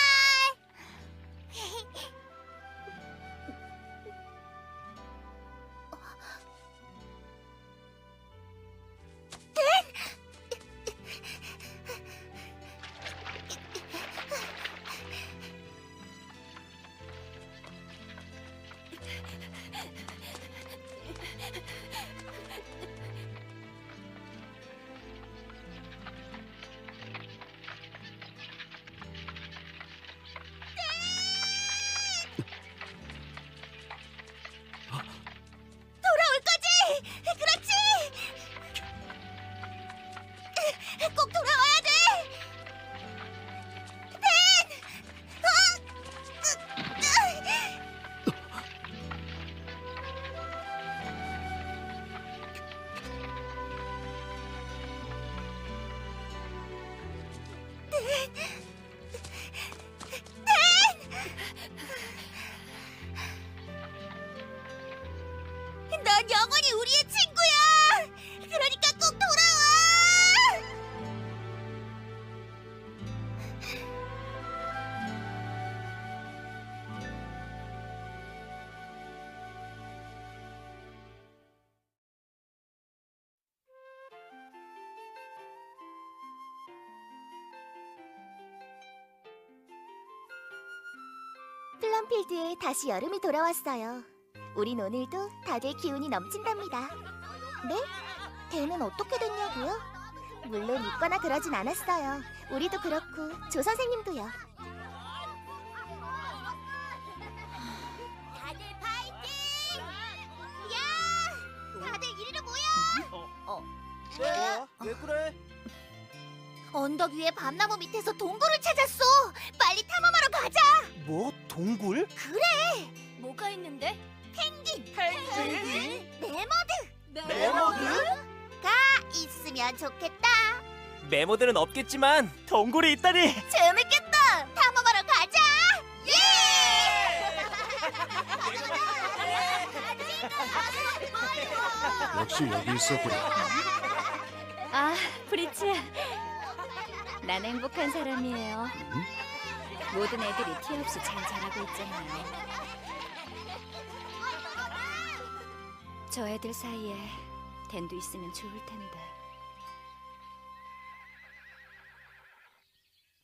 돌아올 거지? 그렇지. 꼭 돌아와야 돼. 댄. 넌 영원히 우리의 친구야. 그러니까 꼭 돌아와. 플럼필드에 다시 여름이 돌아왔어요. 우린 오늘도 다들 기운이 넘친답니다. 네? 댄은 어떻게 됐냐고요? 물론 있거나 그러진 않았어요. 우리도 그렇고 조 선생님도요. 다들 파이팅! 야! 다들 이리로 모여! 왜 그래? 언덕 위에 밤나무 밑에서 동굴을 찾았어. 빨리 탐험하러 가자. 뭐? 동굴? 뭐가 있는데? 펭귄, 메머드, 메머드? 가 있으면 좋겠다. 메모들은 없겠지만 동굴이 있다니. 재밌겠다. 탐험하러 가자. 역시 여기 있었구나. 아, 프리츠. 난 행복한 사람이에요. 모든 애들이 티 없이 잘 자라고 있잖아요. 저 애들 사이에 댄도 있으면 좋을 텐데.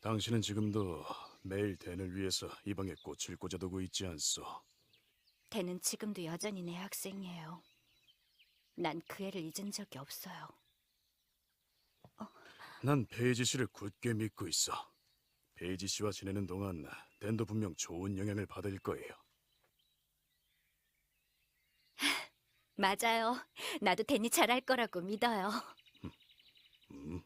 당신은 지금도 매일 댄을 위해서 이 방에 꽃을 꽂아두고 있지 않소? 댄은 지금도 여전히 내 학생이에요. 난 그 애를 잊은 적이 없어요. 난 페이지 씨를 굳게 믿고 있어. 페이지 씨와 지내는 동안 댄도 분명 좋은 영향을 받을 거예요. 맞아요. 나도 댄이 잘할 거라고 믿어요. 음.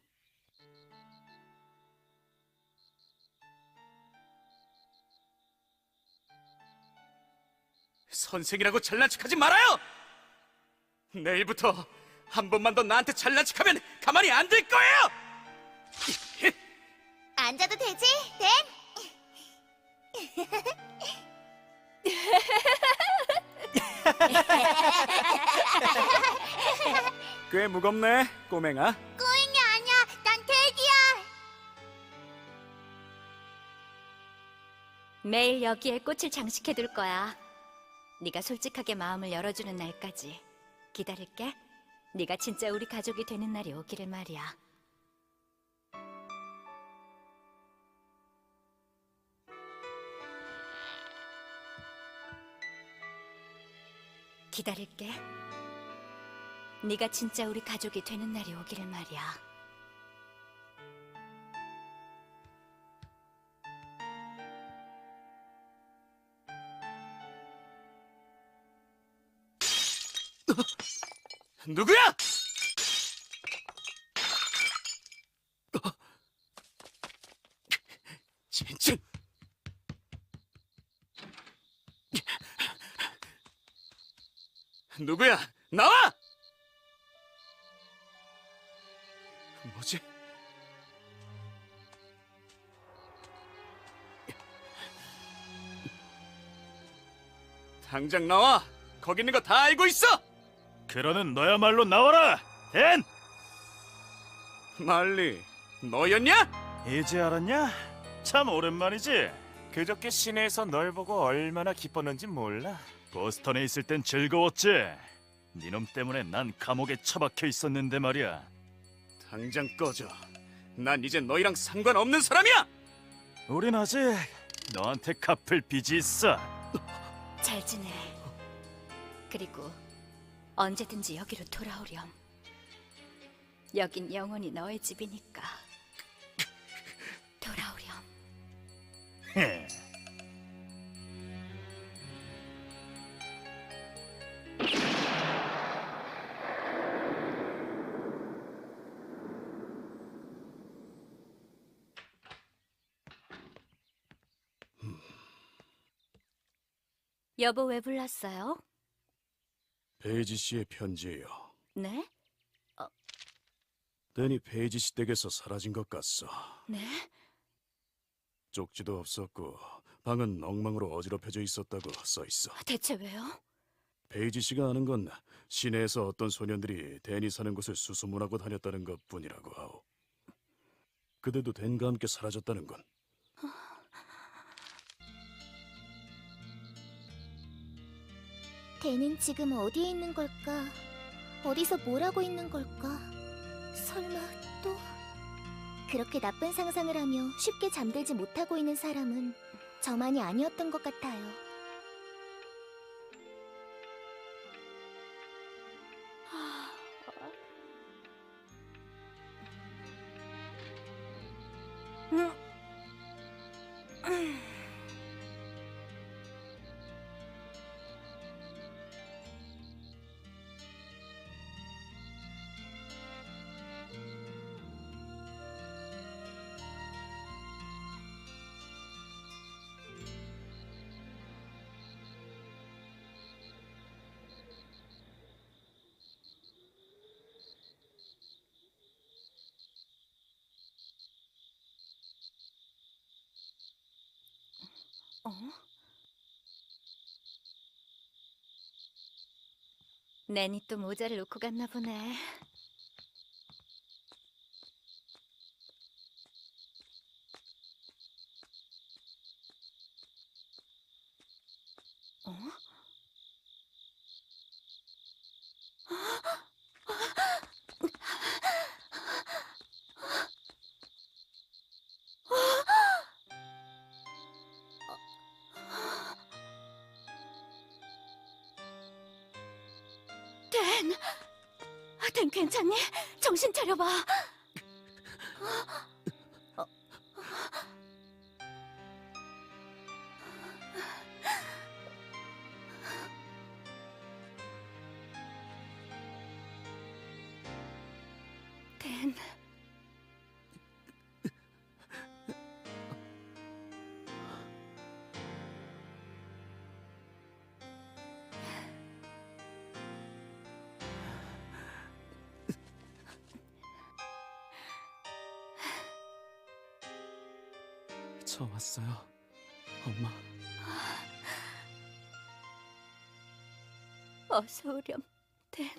선생이라고 잘난 척하지 말아요. 내일부터 한 번만 더 나한테 잘난 척하면 가만히 안 둘 거예요. 앉아도 되지, 댄? 꽤 무겁네, 꼬맹아. 꼬잉이 아니야. 난 테디야. 매일 여기에 꽃을 장식해둘 거야. 네가 솔직하게 마음을 열어주는 날까지 기다릴게. 네가 진짜 우리 가족이 되는 날이 오기를 말이야. 기다릴게. 네가 진짜 우리 가족이 되는 날이 오기를 말이야. 누구야? 진짜. 누구야? 나와! 뭐지? 당장 나와! 거기 있는 거 다 알고 있어! 그러는 너야말로 나와라, 댄! 말리, 너였냐? 이제 알았냐? 참 오랜만이지. 그저께 시내에서 널 보고 얼마나 기뻤는지 몰라. 보스턴에 있을 땐 즐거웠지. 니놈 때문에 난 감옥에 처박혀 있었는데 말이야. 당장 꺼져. 난 이제 너희랑 상관없는 사람이야! 우린 아직 너한테 갚을 빚이 있어. 잘 지내. 그리고 언제든지 여기로 돌아오렴. 여긴 영원히 너의 집이니까. 돌아오렴. 여보 왜 불렀어요? 페이지 씨의 편지예요. 네? 댄이 페이지 씨 댁에서 사라진 것 같소. 네? 쪽지도 없었고 방은 엉망으로 어지럽혀져 있었다고 써 있어. 대체 왜요? 페이지 씨가 아는 건 시내에서 어떤 소년들이 댄이 사는 곳을 수소문하고 다녔다는 것뿐이라고 하오. 그대도 댄과 함께 사라졌다는 건. 댄은 지금 어디에 있는 걸까? 어디서 뭘 하고 있는 걸까? 설마 또? 그렇게 나쁜 상상을 하며 쉽게 잠들지 못하고 있는 사람은 저만이 아니었던 것 같아요. 어? 낸이 또 모자를 놓고 갔나 보네. 어? 댄 괜찮니? 정신 차려봐. 댄. 저 왔어요, 엄마. 어서 오렴, 댄.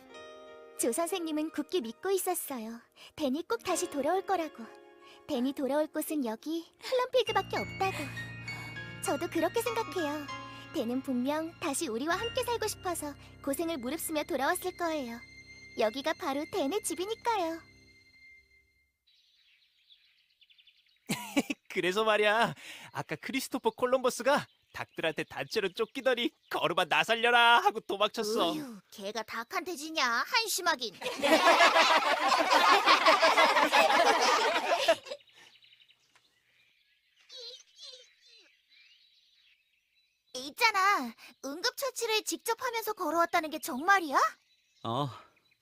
조 선생님은 굳게 믿고 있었어요. 댄이 꼭 다시 돌아올 거라고. 댄이 돌아올 곳은 여기 플럼필드밖에 없다고. 저도 그렇게 생각해요. 댄은 분명 다시 우리와 함께 살고 싶어서 고생을 무릅쓰며 돌아왔을 거예요. 여기가 바로 댄의 집이니까요. 그래서 말이야. 아까 크리스토퍼 콜럼버스가 닭들한테 단체로 쫓기더니 거르마 나 살려라 하고 도망쳤어. 으휴, 걔가 닭한테 지냐? 한심하긴. 있잖아, 응급처치를 직접 하면서 걸어왔다는 게 정말이야?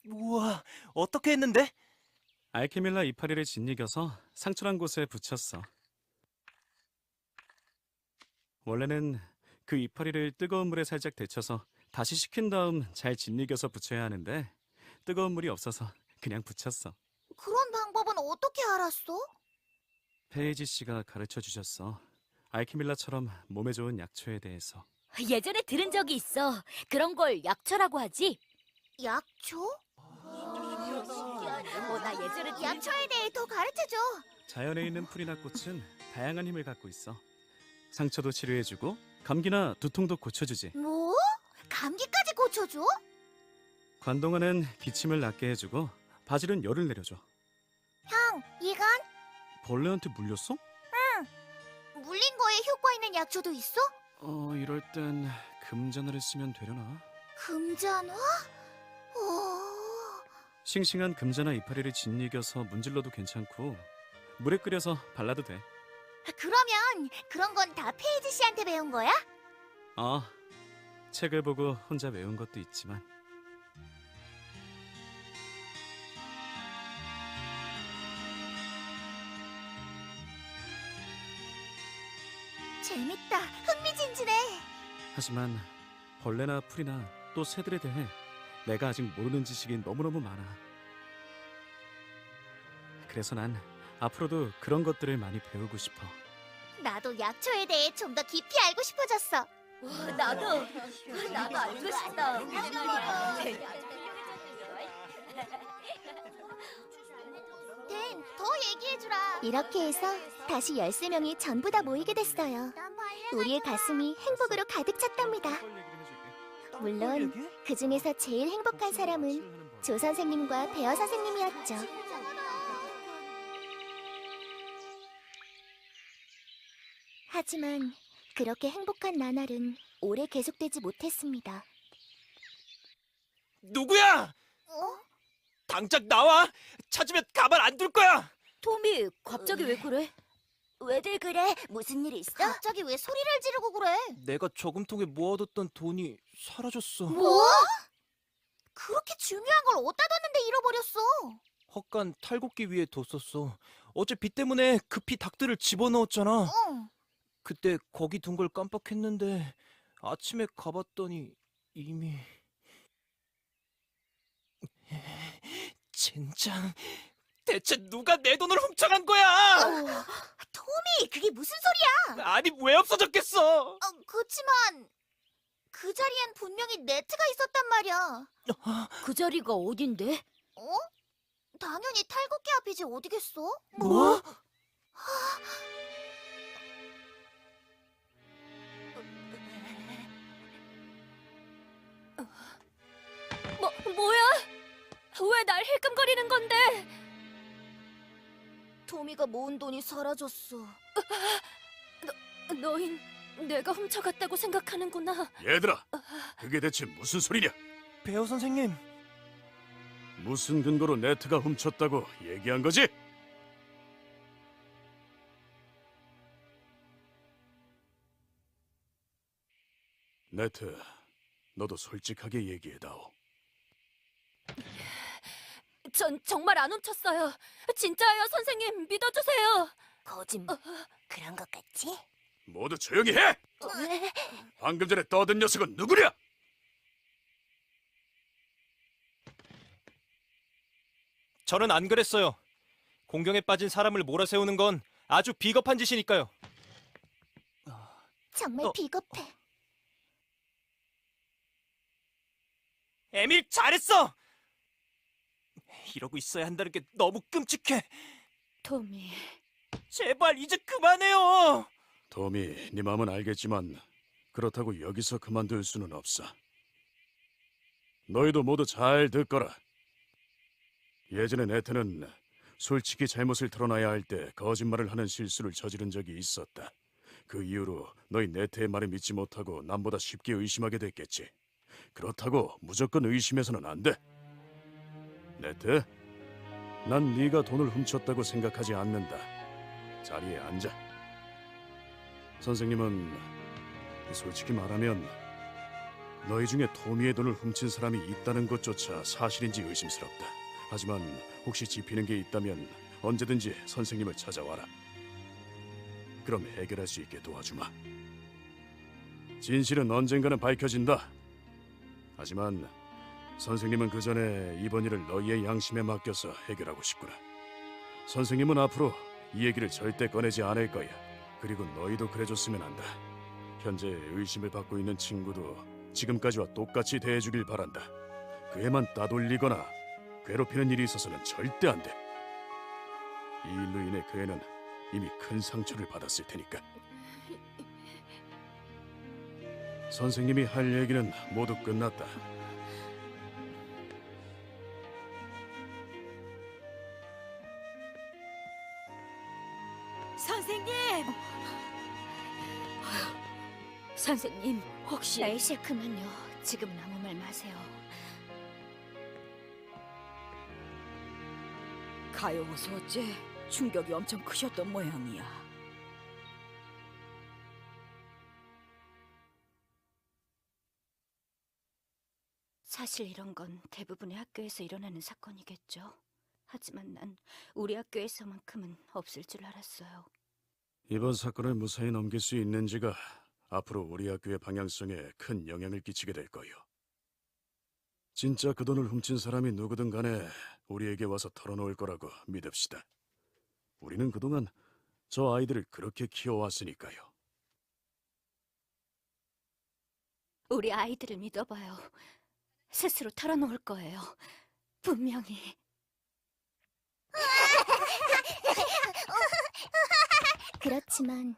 우와, 어떻게 했는데? 알케밀라 이파리를 짓이겨서 상처난 곳에 붙였어. 원래는 그 이파리를 뜨거운 물에 살짝 데쳐서 다시 식힌 다음 잘 짓이겨서 붙여야 하는데 뜨거운 물이 없어서 그냥 붙였어. 그런 방법은 어떻게 알았어? 페이지 씨가 가르쳐 주셨어. 알케밀라처럼 몸에 좋은 약초에 대해서. 예전에 들은 적이 있어. 그런 걸 약초라고 하지. 약초? 나 예전에 약초에 대해 더 가르쳐줘. 자연에 있는 풀이나 꽃은 다양한 힘을 갖고 있어. 상처도 치료해주고 감기나 두통도 고쳐주지. 뭐? 감기까지 고쳐줘? 관동화는 기침을 낫게 해주고 바질은 열을 내려줘. 형, 이건? 벌레한테 물렸어? 물린 거에 효과 있는 약초도 있어? 이럴 땐 금전화를 쓰면 되려나? 금잔화? 오... 싱싱한 금자나 이파리를 짓이겨서 문질러도 괜찮고 물에 끓여서 발라도 돼. 그러면 그런 건 다 페이지 씨한테 배운 거야? 책을 보고 혼자 외운 것도 있지만. 재밌다. 흥미진진해. 하지만 벌레나 풀이나 또 새들에 대해 내가 아직 모르는 지식이 너무너무 많아. 그래서 난 앞으로도 그런 것들을 많이 배우고 싶어. 나도 약초에 대해 좀 더 깊이 알고 싶어졌어. 나도 알고 싶다. 댄, 더 얘기해주라. 이렇게 해서 다시 13명이 전부 다 모이게 됐어요. 우리의 가슴이 행복으로 가득 찼답니다. 물론 그 중에서 제일 행복한 사람은 조 선생님과 배어 선생님이었죠. 하지만 그렇게 행복한 나날은 오래 계속되지 못했습니다. 누구야? 당장 나와! 찾으면 가만 안 둘 거야! 토미, 갑자기 왜 그래? 왜들 그래? 무슨 일 있어? 갑자기 왜 소리를 지르고 그래? 내가 저금통에 모아뒀던 돈이 사라졌어. 뭐? 그렇게 중요한 걸 어디다 뒀는데 잃어버렸어? 헛간 탈곡기 위에 뒀었어. 어제 비 때문에 급히 닭들을 집어넣었잖아. 그때 거기 둔 걸 깜빡했는데 아침에 가봤더니 이미... 젠장... 대체 누가 내 돈을 훔쳐간 거야? 토미, 그게 무슨 소리야? 아니 왜 없어졌겠어? 그치만 그 자리엔 분명히 네트가 있었단 말이야. 그 자리가 어딘데? 당연히 탈곡기 앞이지 어디겠어? 뭐? 뭐야? 왜 날 힐끔거리는 건데? 토미가 모은 돈이 사라졌어. 너흰 내가 훔쳐갔다고 생각하는구나. 얘들아, 그게 대체 무슨 소리냐? 배우 선생님, 무슨 근거로 네트가 훔쳤다고 얘기한 거지? 네트, 너도 솔직하게 얘기해다오. 전 정말 안 훔쳤어요. 진짜예요, 선생님. 믿어주세요. 거짓. 그런 것 같지? 모두 조용히 해! 방금 전에 떠든 녀석은 누구냐? 저는 안 그랬어요. 공경에 빠진 사람을 몰아세우는 건 아주 비겁한 짓이니까요. 정말 비겁해. 에밀 잘했어! 이러고 있어야 한다는 게 너무 끔찍해. 토미, 제발 이제 그만해요. 도미, 네 마음은 알겠지만 그렇다고 여기서 그만둘 수는 없어. 너희도 모두 잘 듣거라. 예전에 네트는 솔직히 잘못을 털어놔야 할 때 거짓말을 하는 실수를 저지른 적이 있었다. 그 이후로 너희 네트의 말을 믿지 못하고 남보다 쉽게 의심하게 됐겠지. 그렇다고 무조건 의심해서는 안 돼. 네트, 난 네가 돈을 훔쳤다고 생각하지 않는다. 자리에 앉아. 선생님은 솔직히 말하면 너희 중에 토미의 돈을 훔친 사람이 있다는 것조차 사실인지 의심스럽다. 하지만 혹시 짚히는 게 있다면 언제든지 선생님을 찾아와라. 그럼 해결할 수 있게 도와주마. 진실은 언젠가는 밝혀진다. 하지만 선생님은 그 전에 이번 일을 너희의 양심에 맡겨서 해결하고 싶구나. 선생님은 앞으로 이 얘기를 절대 꺼내지 않을 거야. 그리고 너희도 그래줬으면 한다. 현재 의심을 받고 있는 친구도 지금까지와 똑같이 대해주길 바란다. 그 애만 따돌리거나 괴롭히는 일이 있어서는 절대 안 돼. 이 일로 인해 그 애는 이미 큰 상처를 받았을 테니까. 선생님이 할 얘기는 모두 끝났다. 선생님! 선생님, 혹시 에이씨 그만요. 지금은 아무 말 마세요. 가여워서 어째 충격이 엄청 크셨던 모양이야. 사실 이런 건 대부분의 학교에서 일어나는 사건이겠죠. 하지만 난 우리 학교에서만큼은 없을 줄 알았어요. 이번 사건을 무사히 넘길 수 있는지가 앞으로 우리 학교의 방향성에 큰 영향을 끼치게 될 거요. 진짜 그 돈을 훔친 사람이 누구든 간에 우리에게 와서 털어놓을 거라고 믿읍시다. 우리는 그동안 저 아이들을 그렇게 키워왔으니까요. 우리 아이들을 믿어봐요. 스스로 털어놓을 거예요. 분명히. 그렇지만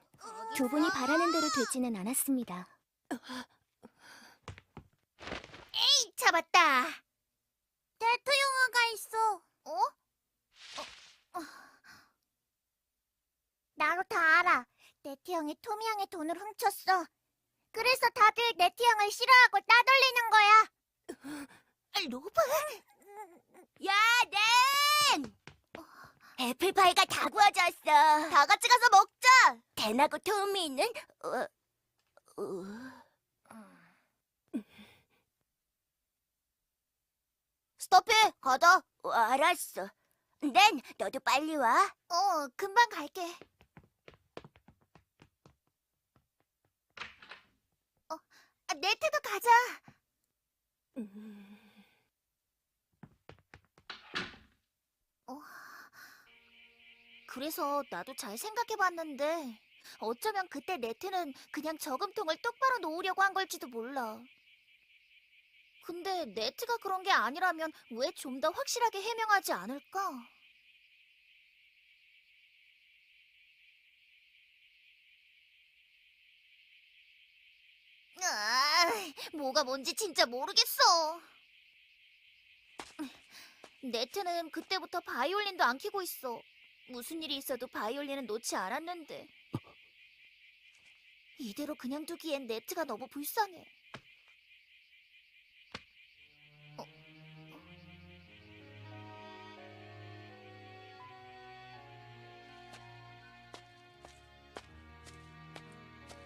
두 분이 바라는 대로 되지는 않았습니다. 에이, 잡았다. 네트 영화가 있어. 나로 다 알아. 네트 형이 토미 양의 돈을 훔쳤어. 그래서 다들 네트 형을 싫어하고 따돌리는 거야. 로브? 야, 넨! 애플파이가 다 구워졌어. 다 같이 가서 먹자. 댄하고 토미는 스토피, 가자. 알았어. 넨, 너도 빨리 와. 금방 갈게. 네트도 가자. 그래서 나도 잘 생각해봤는데 어쩌면 그때 네트는 그냥 저금통을 똑바로 놓으려고 한 걸지도 몰라. 근데 네트가 그런 게 아니라면 왜 좀 더 확실하게 해명하지 않을까? 뭐가 뭔지 진짜 모르겠어. 네트는 그때부터 바이올린도 안 켜고 있어. 무슨 일이 있어도 바이올린은 놓지 않았는데. 이대로 그냥 두기엔 네트가 너무 불쌍해.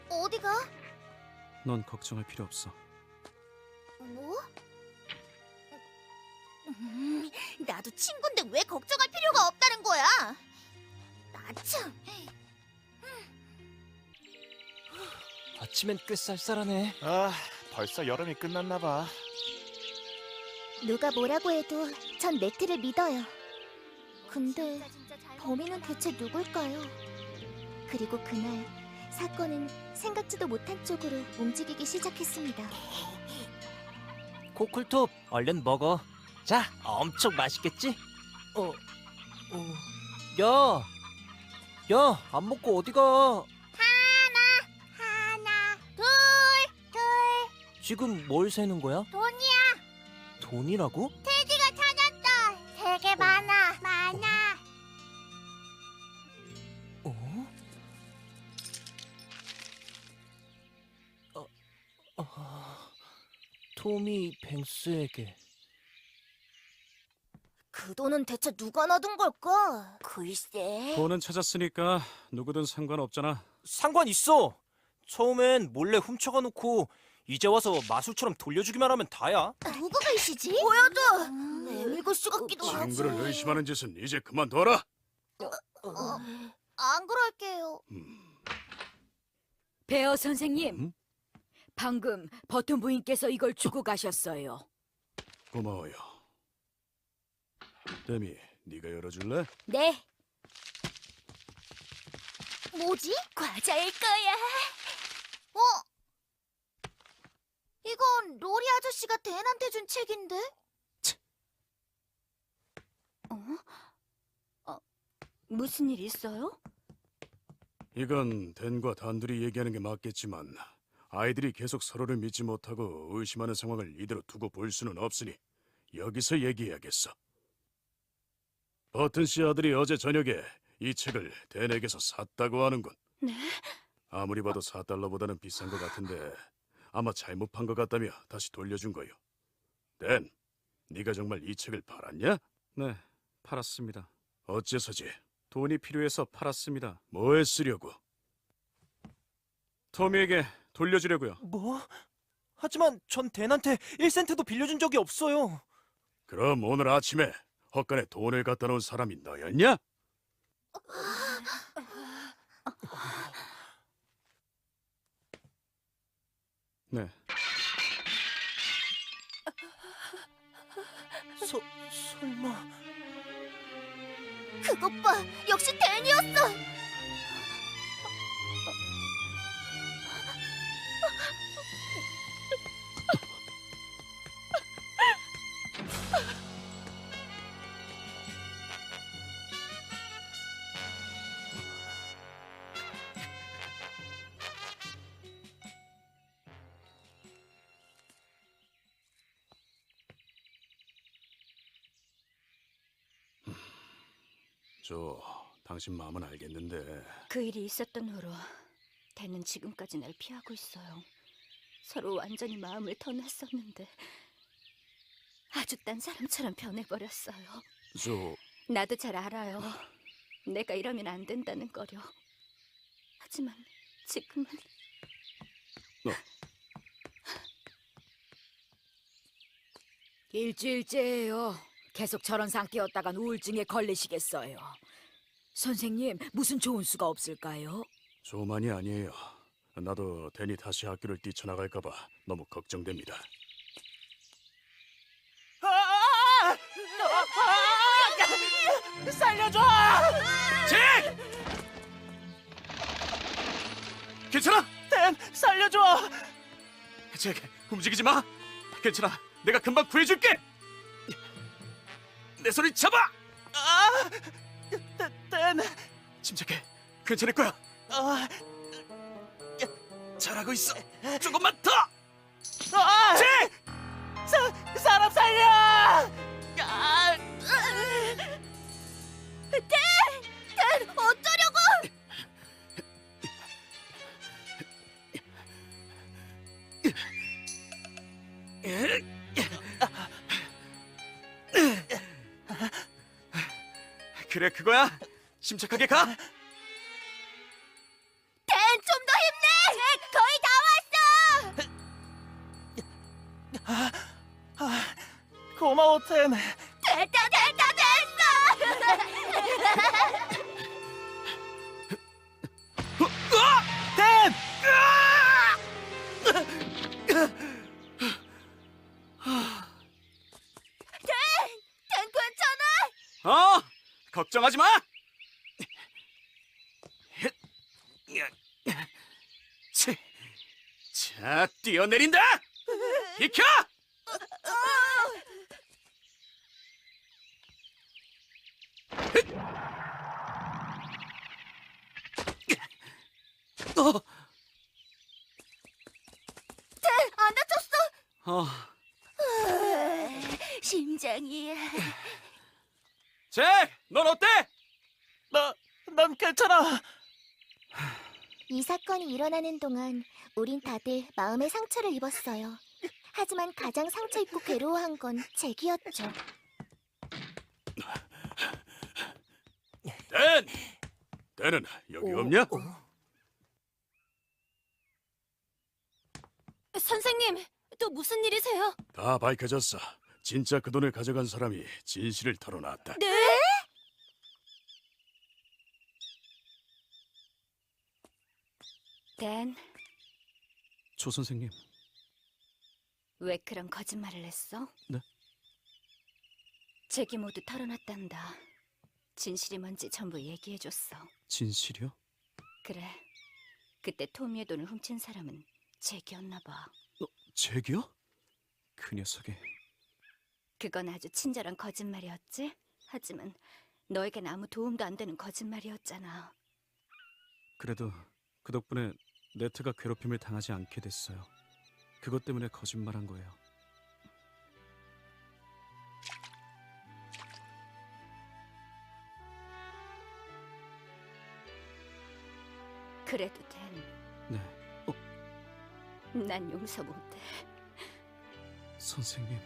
어디가? 넌 걱정할 필요 없어. 뭐? 나도 친구인데 왜 걱정할 필요가 없다는 거야? 나 참. 아침엔 꽤 쌀쌀하네. 아, 벌써 여름이 끝났나 봐. 누가 뭐라고 해도 전 네트를 믿어요. 근데 범인은 대체 누굴까요? 그리고 그날 사건은 생각지도 못한 쪽으로 움직이기 시작했습니다. 코쿨톱, 얼른 먹어. 자, 엄청 맛있겠지? 야, 야, 안 먹고 어디 가? 하나, 둘. 지금 뭘 세는 거야? 돈이야. 돈이라고? 테디가 찾았어. 되게 많아. 어? 톰이 뱅스에게. 그 돈은 대체 누가 놔둔 걸까? 글쎄. 돈은 찾았으니까 누구든 상관없잖아. 상관 있어. 처음엔 몰래 훔쳐가 놓고 이제 와서 마술처럼 돌려주기만 하면 다야. 누구 글씨지? 보여줘. 에밀글씨 같기도 하고. 친구를 의심하는 짓은 이제 그만둬라. 안 그럴게요. 베어 선생님, 음? 방금 버튼 부인께서 이걸 주고 가셨어요. 고마워요. 데미, 네가 열어줄래? 네. 뭐지? 과자일 거야. 이건 로리 아저씨가 댄한테 준 책인데? 무슨 일 있어요? 이건 댄과 단둘이 얘기하는 게 맞겠지만 아이들이 계속 서로를 믿지 못하고 의심하는 상황을 이대로 두고 볼 수는 없으니 여기서 얘기해야겠어. 버튼 씨 아들이 어제 저녁에 이 책을 댄에게서 샀다고 하는군. 네? 아무리 봐도 4달러보다는 비싼 것 같은데 아마 잘못 판 것 같다며 다시 돌려준 거요. 댄, 네가 정말 이 책을 팔았냐? 네, 팔았습니다. 어째서지? 돈이 필요해서 팔았습니다. 뭐에 쓰려고? 토미에게 돌려주려고요. 뭐? 하지만 전 댄한테 1센트도 빌려준 적이 없어요. 그럼 오늘 아침에 헛간에 돈을 갖다 놓은 사람이 너였냐? 네, 설마. 그것 봐. 역시 댄이었어. 당신 마음은 알겠는데 그 일이 있었던 후로 댄은 지금까지 날 피하고 있어요. 서로 완전히 마음을 터놨었는데 아주 딴 사람처럼 변해버렸어요. 나도 잘 알아요. 내가 이러면 안 된다는 거려. 하지만 지금은 일주일째예요. 계속 저런 상태였다간 우울증에 걸리시겠어요. 선생님, 무슨 좋은 수가 없을까요? 조만이 아니에요. 나도 댄이 다시 학교를 뛰쳐나갈까봐 너무 걱정됩니다. 살려줘! 잭! 괜찮아? 댄, 살려줘! 잭, 움직이지 마. 괜찮아. 내가 금방 구해줄게. 내 손을 잡아. 댄, 침착해. 괜찮을 거야. 잘하고 있어. 조금만 더. 잭! 사람 살려! 댄, 어쩌려고? 그래, 그거야. 침착하게 가. 댄, 좀 더 힘내! 잭, 거의 다 왔어! 고마워, 댄. 됐어! 댄! 댄 괜찮아? 걱정하지 마. 자, 뛰어내린다. 비켜! 안 다쳤어? 어, 심장이. 잭, 넌 어때? 난 괜찮아. 이 사건이 일어나는 동안 우린 다들 마음의 상처를 입었어요. 하지만 가장 상처 입고 괴로워한 건 잭이었죠. 댄은 여기 없냐? 선생님, 또 무슨 일이세요? 다 밝혀졌어. 진짜 그 돈을 가져간 사람이 진실을 털어놨다. 네? 댄, 조 선생님. 왜 그런 거짓말을 했어? 네? 잭이 모두 털어놨단다. 진실이 뭔지 전부 얘기해줬어. 진실이요? 그래, 그때 토미의 돈을 훔친 사람은 잭이었나 봐. 잭이요? 그 녀석이. 그건 아주 친절한 거짓말이었지? 하지만 너에겐 아무 도움도 안 되는 거짓말이었잖아. 그래도 그 덕분에 네트가 괴롭힘을 당하지 않게 됐어요. 그것 때문에 거짓말한 거예요. 그래도 댄, 네. 난 용서 못해. 선생님.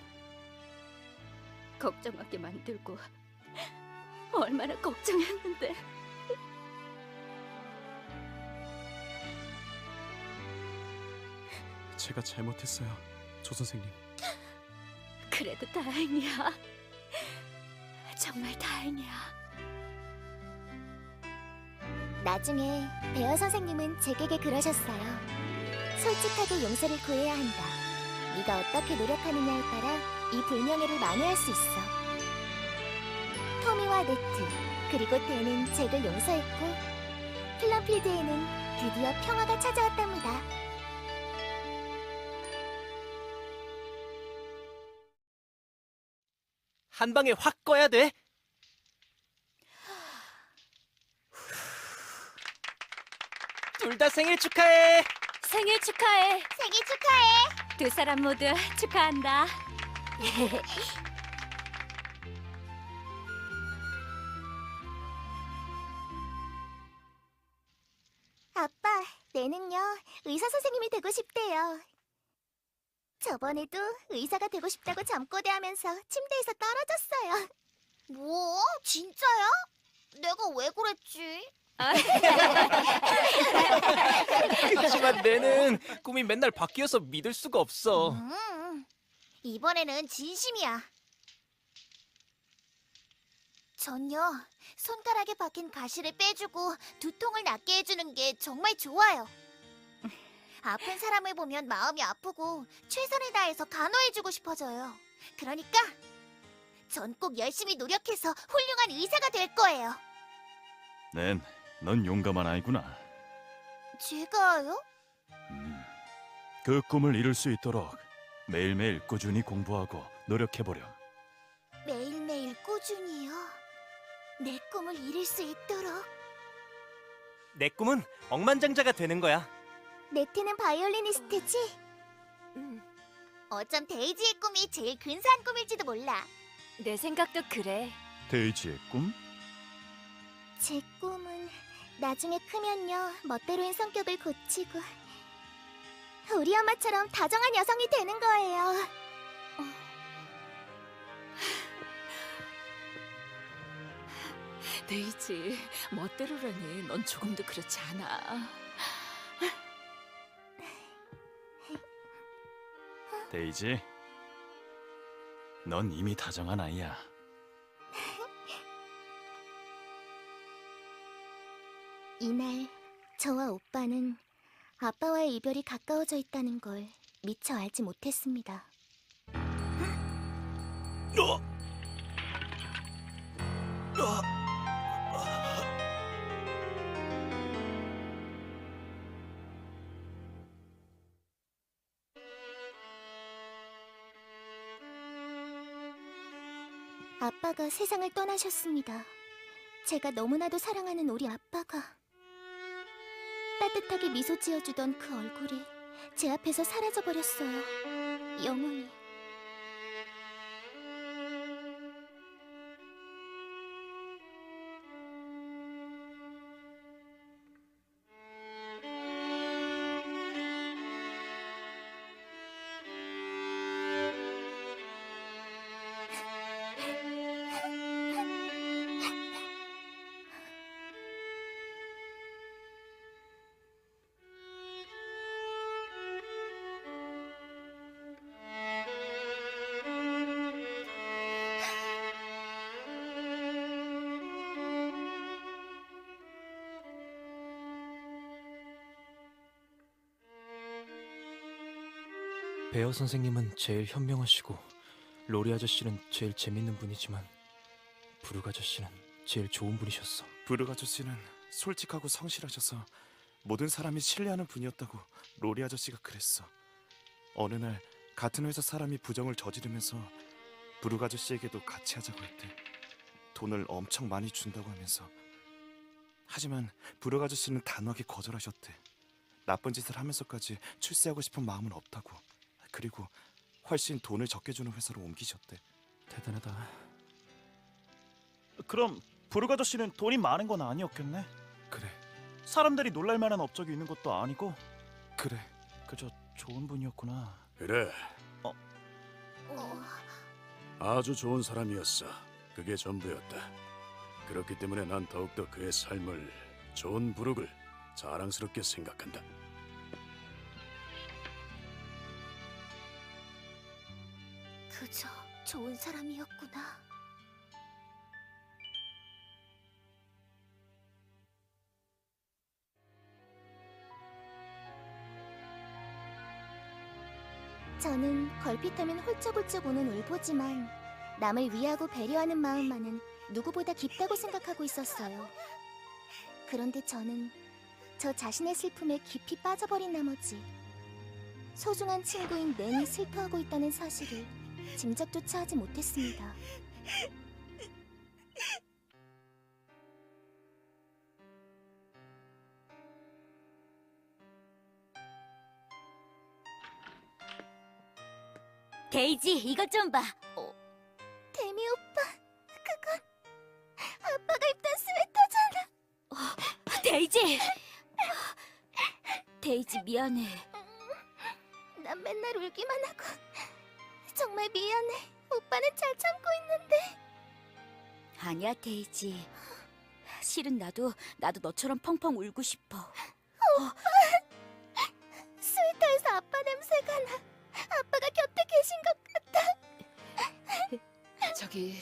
걱정하게 만들고 얼마나 걱정했는데. 제가 잘못했어요, 조 선생님. 그래도 다행이야. 정말 다행이야. 나중에 베어 선생님은 잭에게 그러셨어요. 솔직하게 용서를 구해야 한다. 네가 어떻게 노력하느냐에 따라 이 불명예를 만회할 수 있어. 토미와 네트, 그리고 댄은 잭을 용서했고 플럼필드에는 드디어 평화가 찾아왔답니다. 한 방에 확 꺼야 돼. 둘 다 생일 축하해. 생일 축하해. 생일 축하해. 두 사람 모두 축하한다. 아빠, 내는요 의사 선생님이 되고 싶대요. 저번에도 의사가 되고 싶다고 잠꼬대하면서 침대에서 떨어졌어요. 뭐? 진짜야? 내가 왜 그랬지? 그렇지만 내는 꿈이 맨날 바뀌어서 믿을 수가 없어. 이번에는 진심이야. 전요, 손가락에 박힌 가시를 빼주고 두통을 낫게 해주는 게 정말 좋아요. 아픈 사람을 보면 마음이 아프고 최선을 다해서 간호해주고 싶어져요. 그러니까 전 꼭 열심히 노력해서 훌륭한 의사가 될 거예요. 넌 용감한 아이구나. 제가요? 그 꿈을 이룰 수 있도록 매일매일 꾸준히 공부하고 노력해보렴. 매일매일 꾸준히요. 내 꿈을 이룰 수 있도록. 내 꿈은 억만장자가 되는 거야. 네트는 바이올리니스트지? 어쩜 데이지의 꿈이 제일 근사한 꿈일지도 몰라. 내 생각도 그래. 데이지의 꿈? 제 꿈은 나중에 크면요 멋대로인 성격을 고치고 우리 엄마처럼 다정한 여성이 되는 거예요. 데이지, 멋대로라니 넌 조금도 그렇지 않아. 데이지, 넌 이미 다정한 아이야. 이날 저와 오빠는 아빠와의 이별이 가까워져 있다는 걸 미처 알지 못했습니다. 아빠가 세상을 떠나셨습니다. 제가 너무나도 사랑하는 우리 아빠가 따뜻하게 미소 지어주던 그 얼굴이 제 앞에서 사라져버렸어요. 영원히. 베어 선생님은 제일 현명하시고 로리 아저씨는 제일 재밌는 분이지만 부르그 아저씨는 제일 좋은 분이셨어. 부르그 아저씨는 솔직하고 성실하셔서 모든 사람이 신뢰하는 분이었다고 로리 아저씨가 그랬어. 어느 날 같은 회사 사람이 부정을 저지르면서 부르그 아저씨에게도 같이 하자고 했대. 돈을 엄청 많이 준다고 하면서. 하지만 부르그 아저씨는 단호하게 거절하셨대. 나쁜 짓을 하면서까지 출세하고 싶은 마음은 없다고. 그리고 훨씬 돈을 적게 주는 회사로 옮기셨대. 대단하다. 그럼 부르그 아저씨는 돈이 많은 건 아니었겠네? 그래, 사람들이 놀랄 만한 업적이 있는 것도 아니고 그래. 그저 좋은 분이었구나. 그래, 어, 아주 좋은 사람이었어. 그게 전부였다. 그렇기 때문에 난 더욱더 그의 삶을, 존 부룩을 자랑스럽게 생각한다. 그저 좋은 사람이었구나. 저는 걸핏하면 홀쩍홀쩍 우는 울보지만 남을 위하고 배려하는 마음만은 누구보다 깊다고 생각하고 있었어요. 그런데 저는 저 자신의 슬픔에 깊이 빠져버린 나머지 소중한 친구인 낸이 슬퍼하고 있다는 사실을 짐작조차 하지 못했습니다. 데이지, 이것 좀 봐. 데미 오빠, 그건 아빠가 입던 스웨터잖아. 데이지! 데이지, 미안해. 난 맨날 울기만 하고 정말 미안해. 오빠는 잘 참고 있는데. 아니야, 데이지. 실은 나도 너처럼 펑펑 울고 싶어. 스웨터에서 아빠 냄새가 나. 아빠가 곁에 계신 것 같아. 저기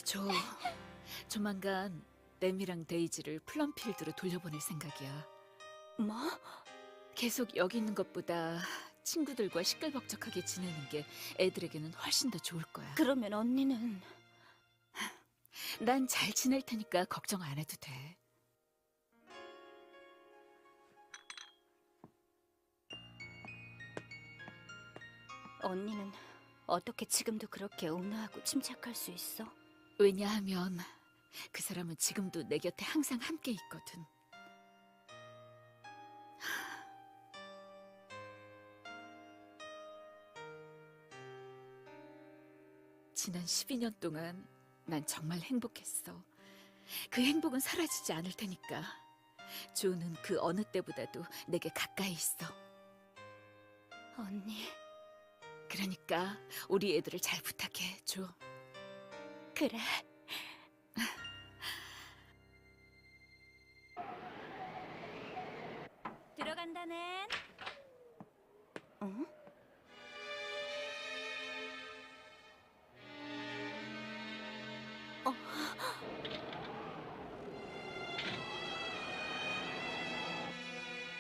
조만간 램이랑 데이지를 플럼필드로 돌려보낼 생각이야. 뭐? 계속 여기 있는 것보다 친구들과 시끌벅적하게 지내는 게 애들에게는 훨씬 더 좋을 거야. 그러면 언니는? 난 잘 지낼 테니까 걱정 안 해도 돼. 언니는 어떻게 지금도 그렇게 온화하고 침착할 수 있어? 왜냐하면 그 사람은 지금도 내 곁에 항상 함께 있거든. 지난 12년 동안 난 정말 행복했어. 그 행복은 사라지지 않을 테니까. 조는 그 어느 때보다도 내게 가까이 있어. 언니, 그러니까 우리 애들을 잘 부탁해, 조. 그래. 들어간다네. 응?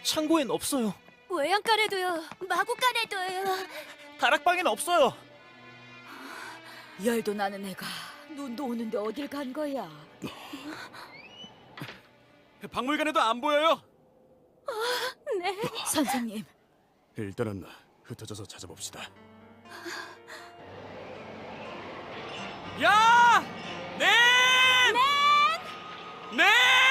창고엔 없어요. 외양간에도요. 마구간에도요. 다락방엔 없어요. 열도 나는 애가 눈도 오는데 어딜 간 거야? 박물관에도 안 보여요. 네. 선생님, 일단은 흩어져서 찾아봅시다. 야! 네! 네!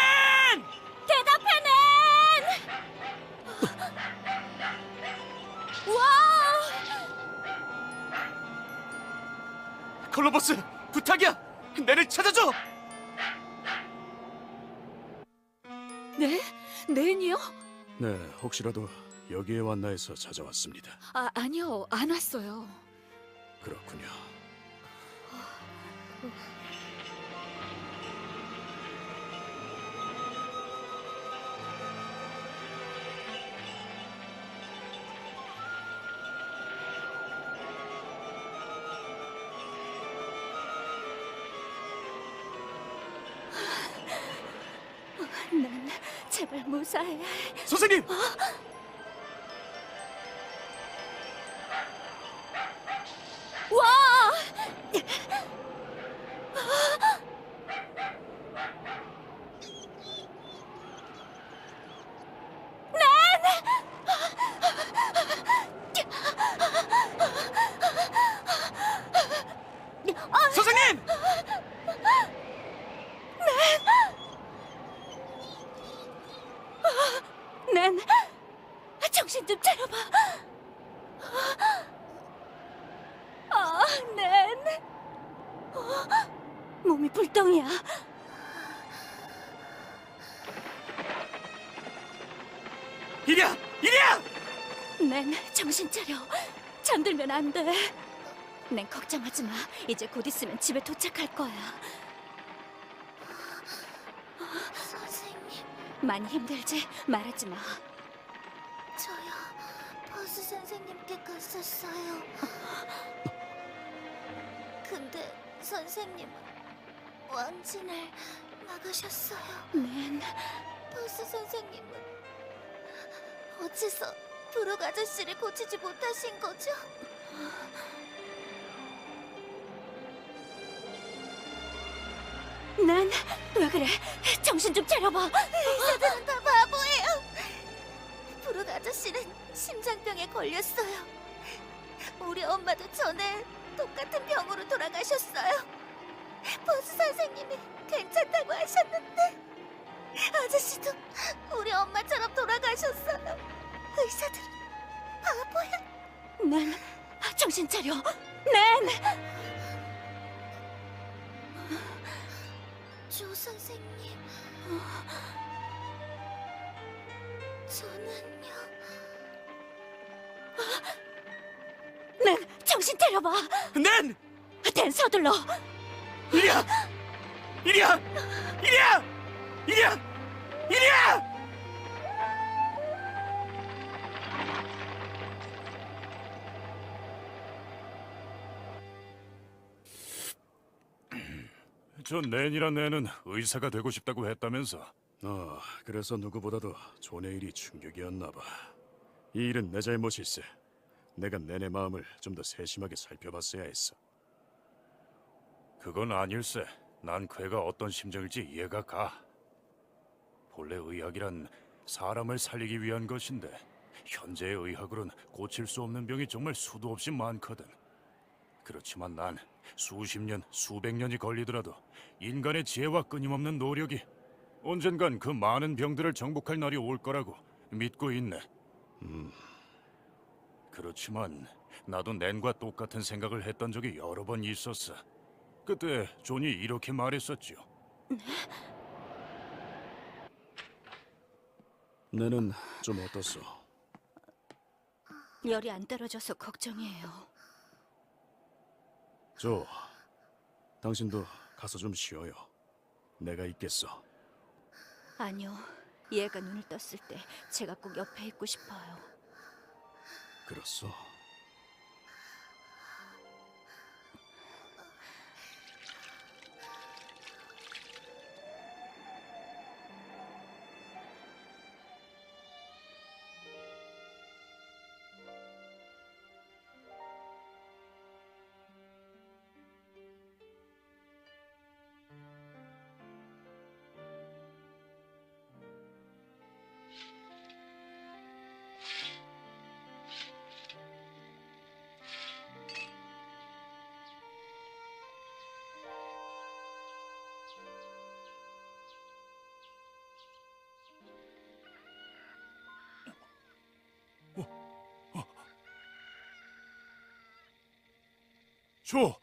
컬러버스, 부탁이야. 내를 찾아줘. 네? 낸이요? 네, 혹시라도 여기에 왔나 해서 찾아왔습니다. 아니요, 안 왔어요. 그렇군요. 난 제발 무사해야 해. 선생님! 와! 선생님! 난 정신 좀 차려봐. 난 몸이 불덩이야. 이리야! 이리야! 난 정신 차려. 잠들면 안 돼. 난 걱정하지 마. 이제 곧 있으면 집에 도착할 거야. 선생님, 많이 힘들지? 말하지 마. 저요. 버스 선생님께 갔었어요. 근데 선생님은 원진을 나가셨어요. 난 버스 선생님은 어째서 브룩 아저씨를 고치지 못하신 거죠? 난 왜 그래? 정신 좀 차려봐. 의사들은 다 바보예요. 브룩 아저씨는 심장병에 걸렸어요. 우리 엄마도 전에 똑같은 병으로 돌아가셨어요. 버스 선생님이 괜찮다고 하셨는데 아저씨도 우리 엄마처럼 돌아가셨어요. 의사들은 바보야. 난 정신 차려. 난 조 선생님, 저는요. 난 정신 차려봐. 낸! 댄 서둘러. 이리야! 이리야! 이리야! 이리야! 이리야! 저 낸이란 애는 의사가 되고 싶다고 했다면서. 그래서 누구보다도 존의 일이 충격이었나 봐. 이 일은 내 잘못일세. 내가 낸의 마음을 좀 더 세심하게 살펴봤어야 했어. 그건 아닐세. 난 그애가 어떤 심정일지 이해가 가. 본래 의학이란 사람을 살리기 위한 것인데 현재의 의학으론 고칠 수 없는 병이 정말 수도 없이 많거든. 그렇지만 난 수십 년, 수백 년이 걸리더라도 인간의 지혜와 끊임없는 노력이 언젠간 그 많은 병들을 정복할 날이 올 거라고 믿고 있네. 그렇지만 나도 낸과 똑같은 생각을 했던 적이 여러 번 있었어. 그때 존이 이렇게 말했었지요. 낸은 좀 어떻소? 열이 안 떨어져서 걱정이에요. 조, 당신도 가서 좀 쉬어요. 내가 있겠어. 아니요. 얘가 눈을 떴을 때 제가 꼭 옆에 있고 싶어요. 그렇소. 조!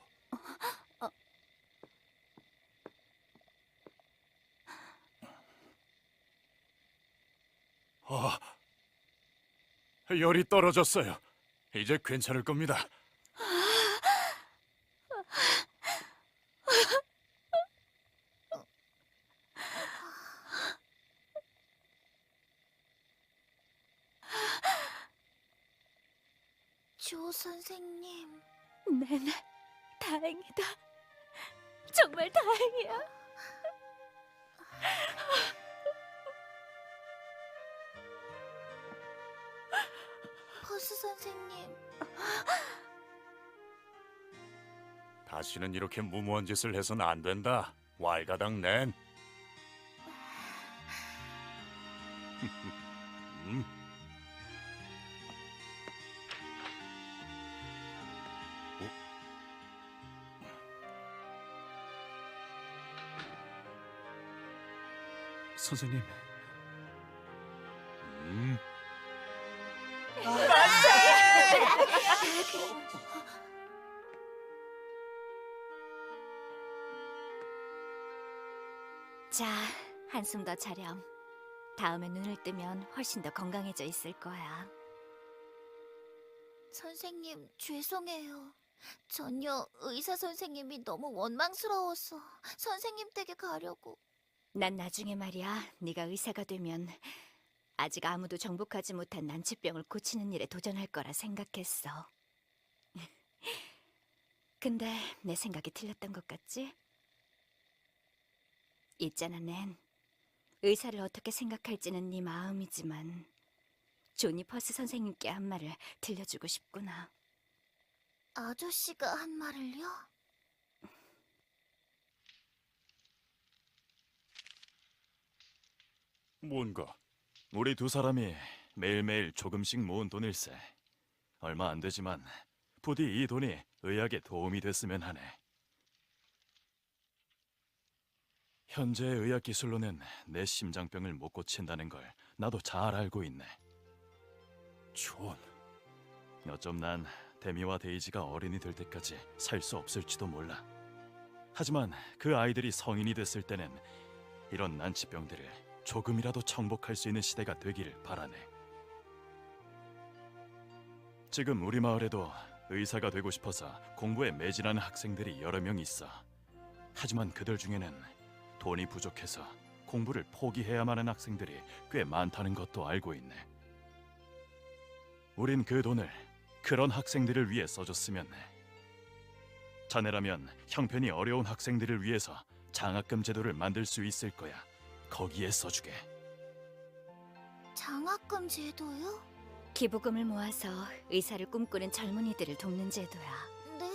열이 떨어졌어요. 이제 괜찮을 겁니다. 조 선생님. 네네, 다행이다. 정말 다행이야. 퍼스 선생님. 다시는 이렇게 무모한 짓을 해서는 안 된다. 왈가당 낸. 선생님. 자, 한숨 더 자렴. 다음에 눈을 뜨면 훨씬 더 건강해져 있을 거야. 선생님, 죄송해요. 전혀 의사 선생님이 너무 원망스러워서 선생님 댁에 가려고. 난 나중에 말이야, 네가 의사가 되면 아직 아무도 정복하지 못한 난치병을 고치는 일에 도전할 거라 생각했어. 근데 내 생각이 틀렸던 것 같지? 있잖아, 낸. 의사를 어떻게 생각할지는 네 마음이지만 조니 퍼스 선생님께 한 말을 들려주고 싶구나. 아저씨가 한 말을요? 뭔가? 우리 두 사람이 매일매일 조금씩 모은 돈일세. 얼마 안 되지만 부디 이 돈이 의학에 도움이 됐으면 하네. 현재의 의학 기술로는 내 심장병을 못 고친다는 걸 나도 잘 알고 있네. 존. 어쩜 난 데미와 데이지가 어른이 될 때까지 살 수 없을지도 몰라. 하지만 그 아이들이 성인이 됐을 때는 이런 난치병들을 조금이라도 정복할 수 있는 시대가 되기를 바라네. 지금 우리 마을에도 의사가 되고 싶어서 공부에 매진하는 학생들이 여러 명 있어. 하지만 그들 중에는 돈이 부족해서 공부를 포기해야만 하는 학생들이 꽤 많다는 것도 알고 있네. 우린 그 돈을 그런 학생들을 위해 써줬으면 해. 자네라면 형편이 어려운 학생들을 위해서 장학금 제도를 만들 수 있을 거야. 거기에 써주게. 장학금 제도요? 기부금을 모아서 의사를 꿈꾸는 젊은이들을 돕는 제도야. 네?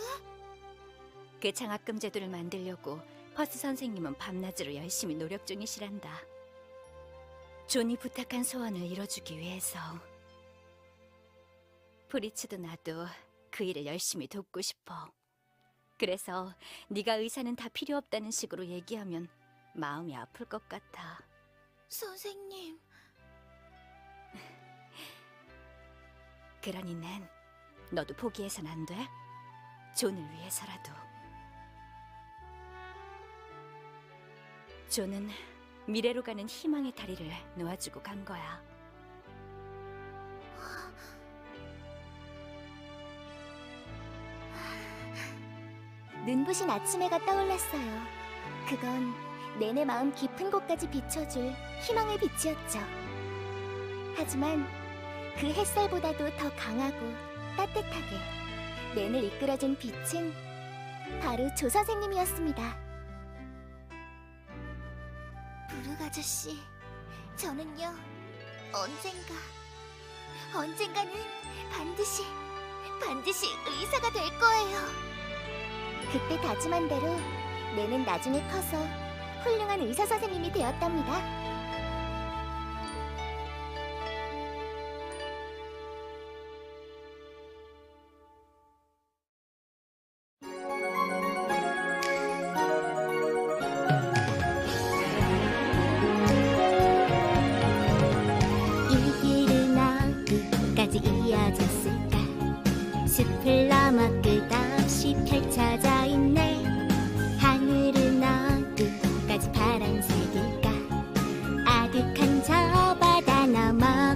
그 장학금 제도를 만들려고 퍼스 선생님은 밤낮으로 열심히 노력 중이시란다. 존이 부탁한 소원을 이뤄주기 위해서. 브리츠도 나도 그 일을 열심히 돕고 싶어. 그래서 네가 의사는 다 필요 없다는 식으로 얘기하면 마음이 아플 것 같아. 선생님. 그러니 난 너도 포기해선 안 돼? 존을 위해서라도. 존은 미래로 가는 희망의 다리를 놓아주고 간 거야. 눈부신 아침해가 떠올랐어요. 그건 내내 마음 깊은 곳까지 비춰줄 희망의 빛이었죠. 하지만 그 햇살보다도 더 강하고 따뜻하게 낸을 이끌어준 빛은 바로 조 선생님이었습니다. 부르 아저씨, 저는요 언젠가는 반드시 의사가 될 거예요. 그때 다짐한 대로 낸은 나중에 커서 훌륭한 의사 선생님이 되었답니다. 이 길은 어디까지 이어졌을까? 숲을 넘어 끝없이 펼쳐져 있네. 하늘은 어디까지 파란색일까? 아득한 저 바다 너머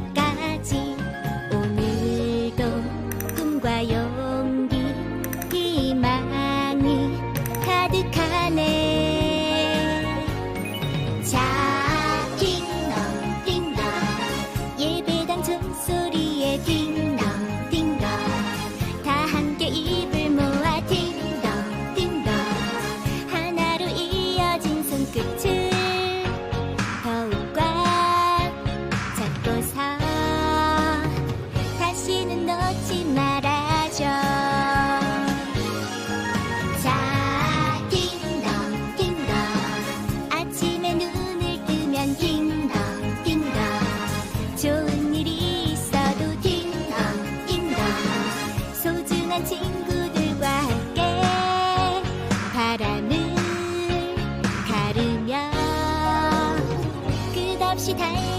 친한 친구들과 함께 바람을 가르며 끝없이 달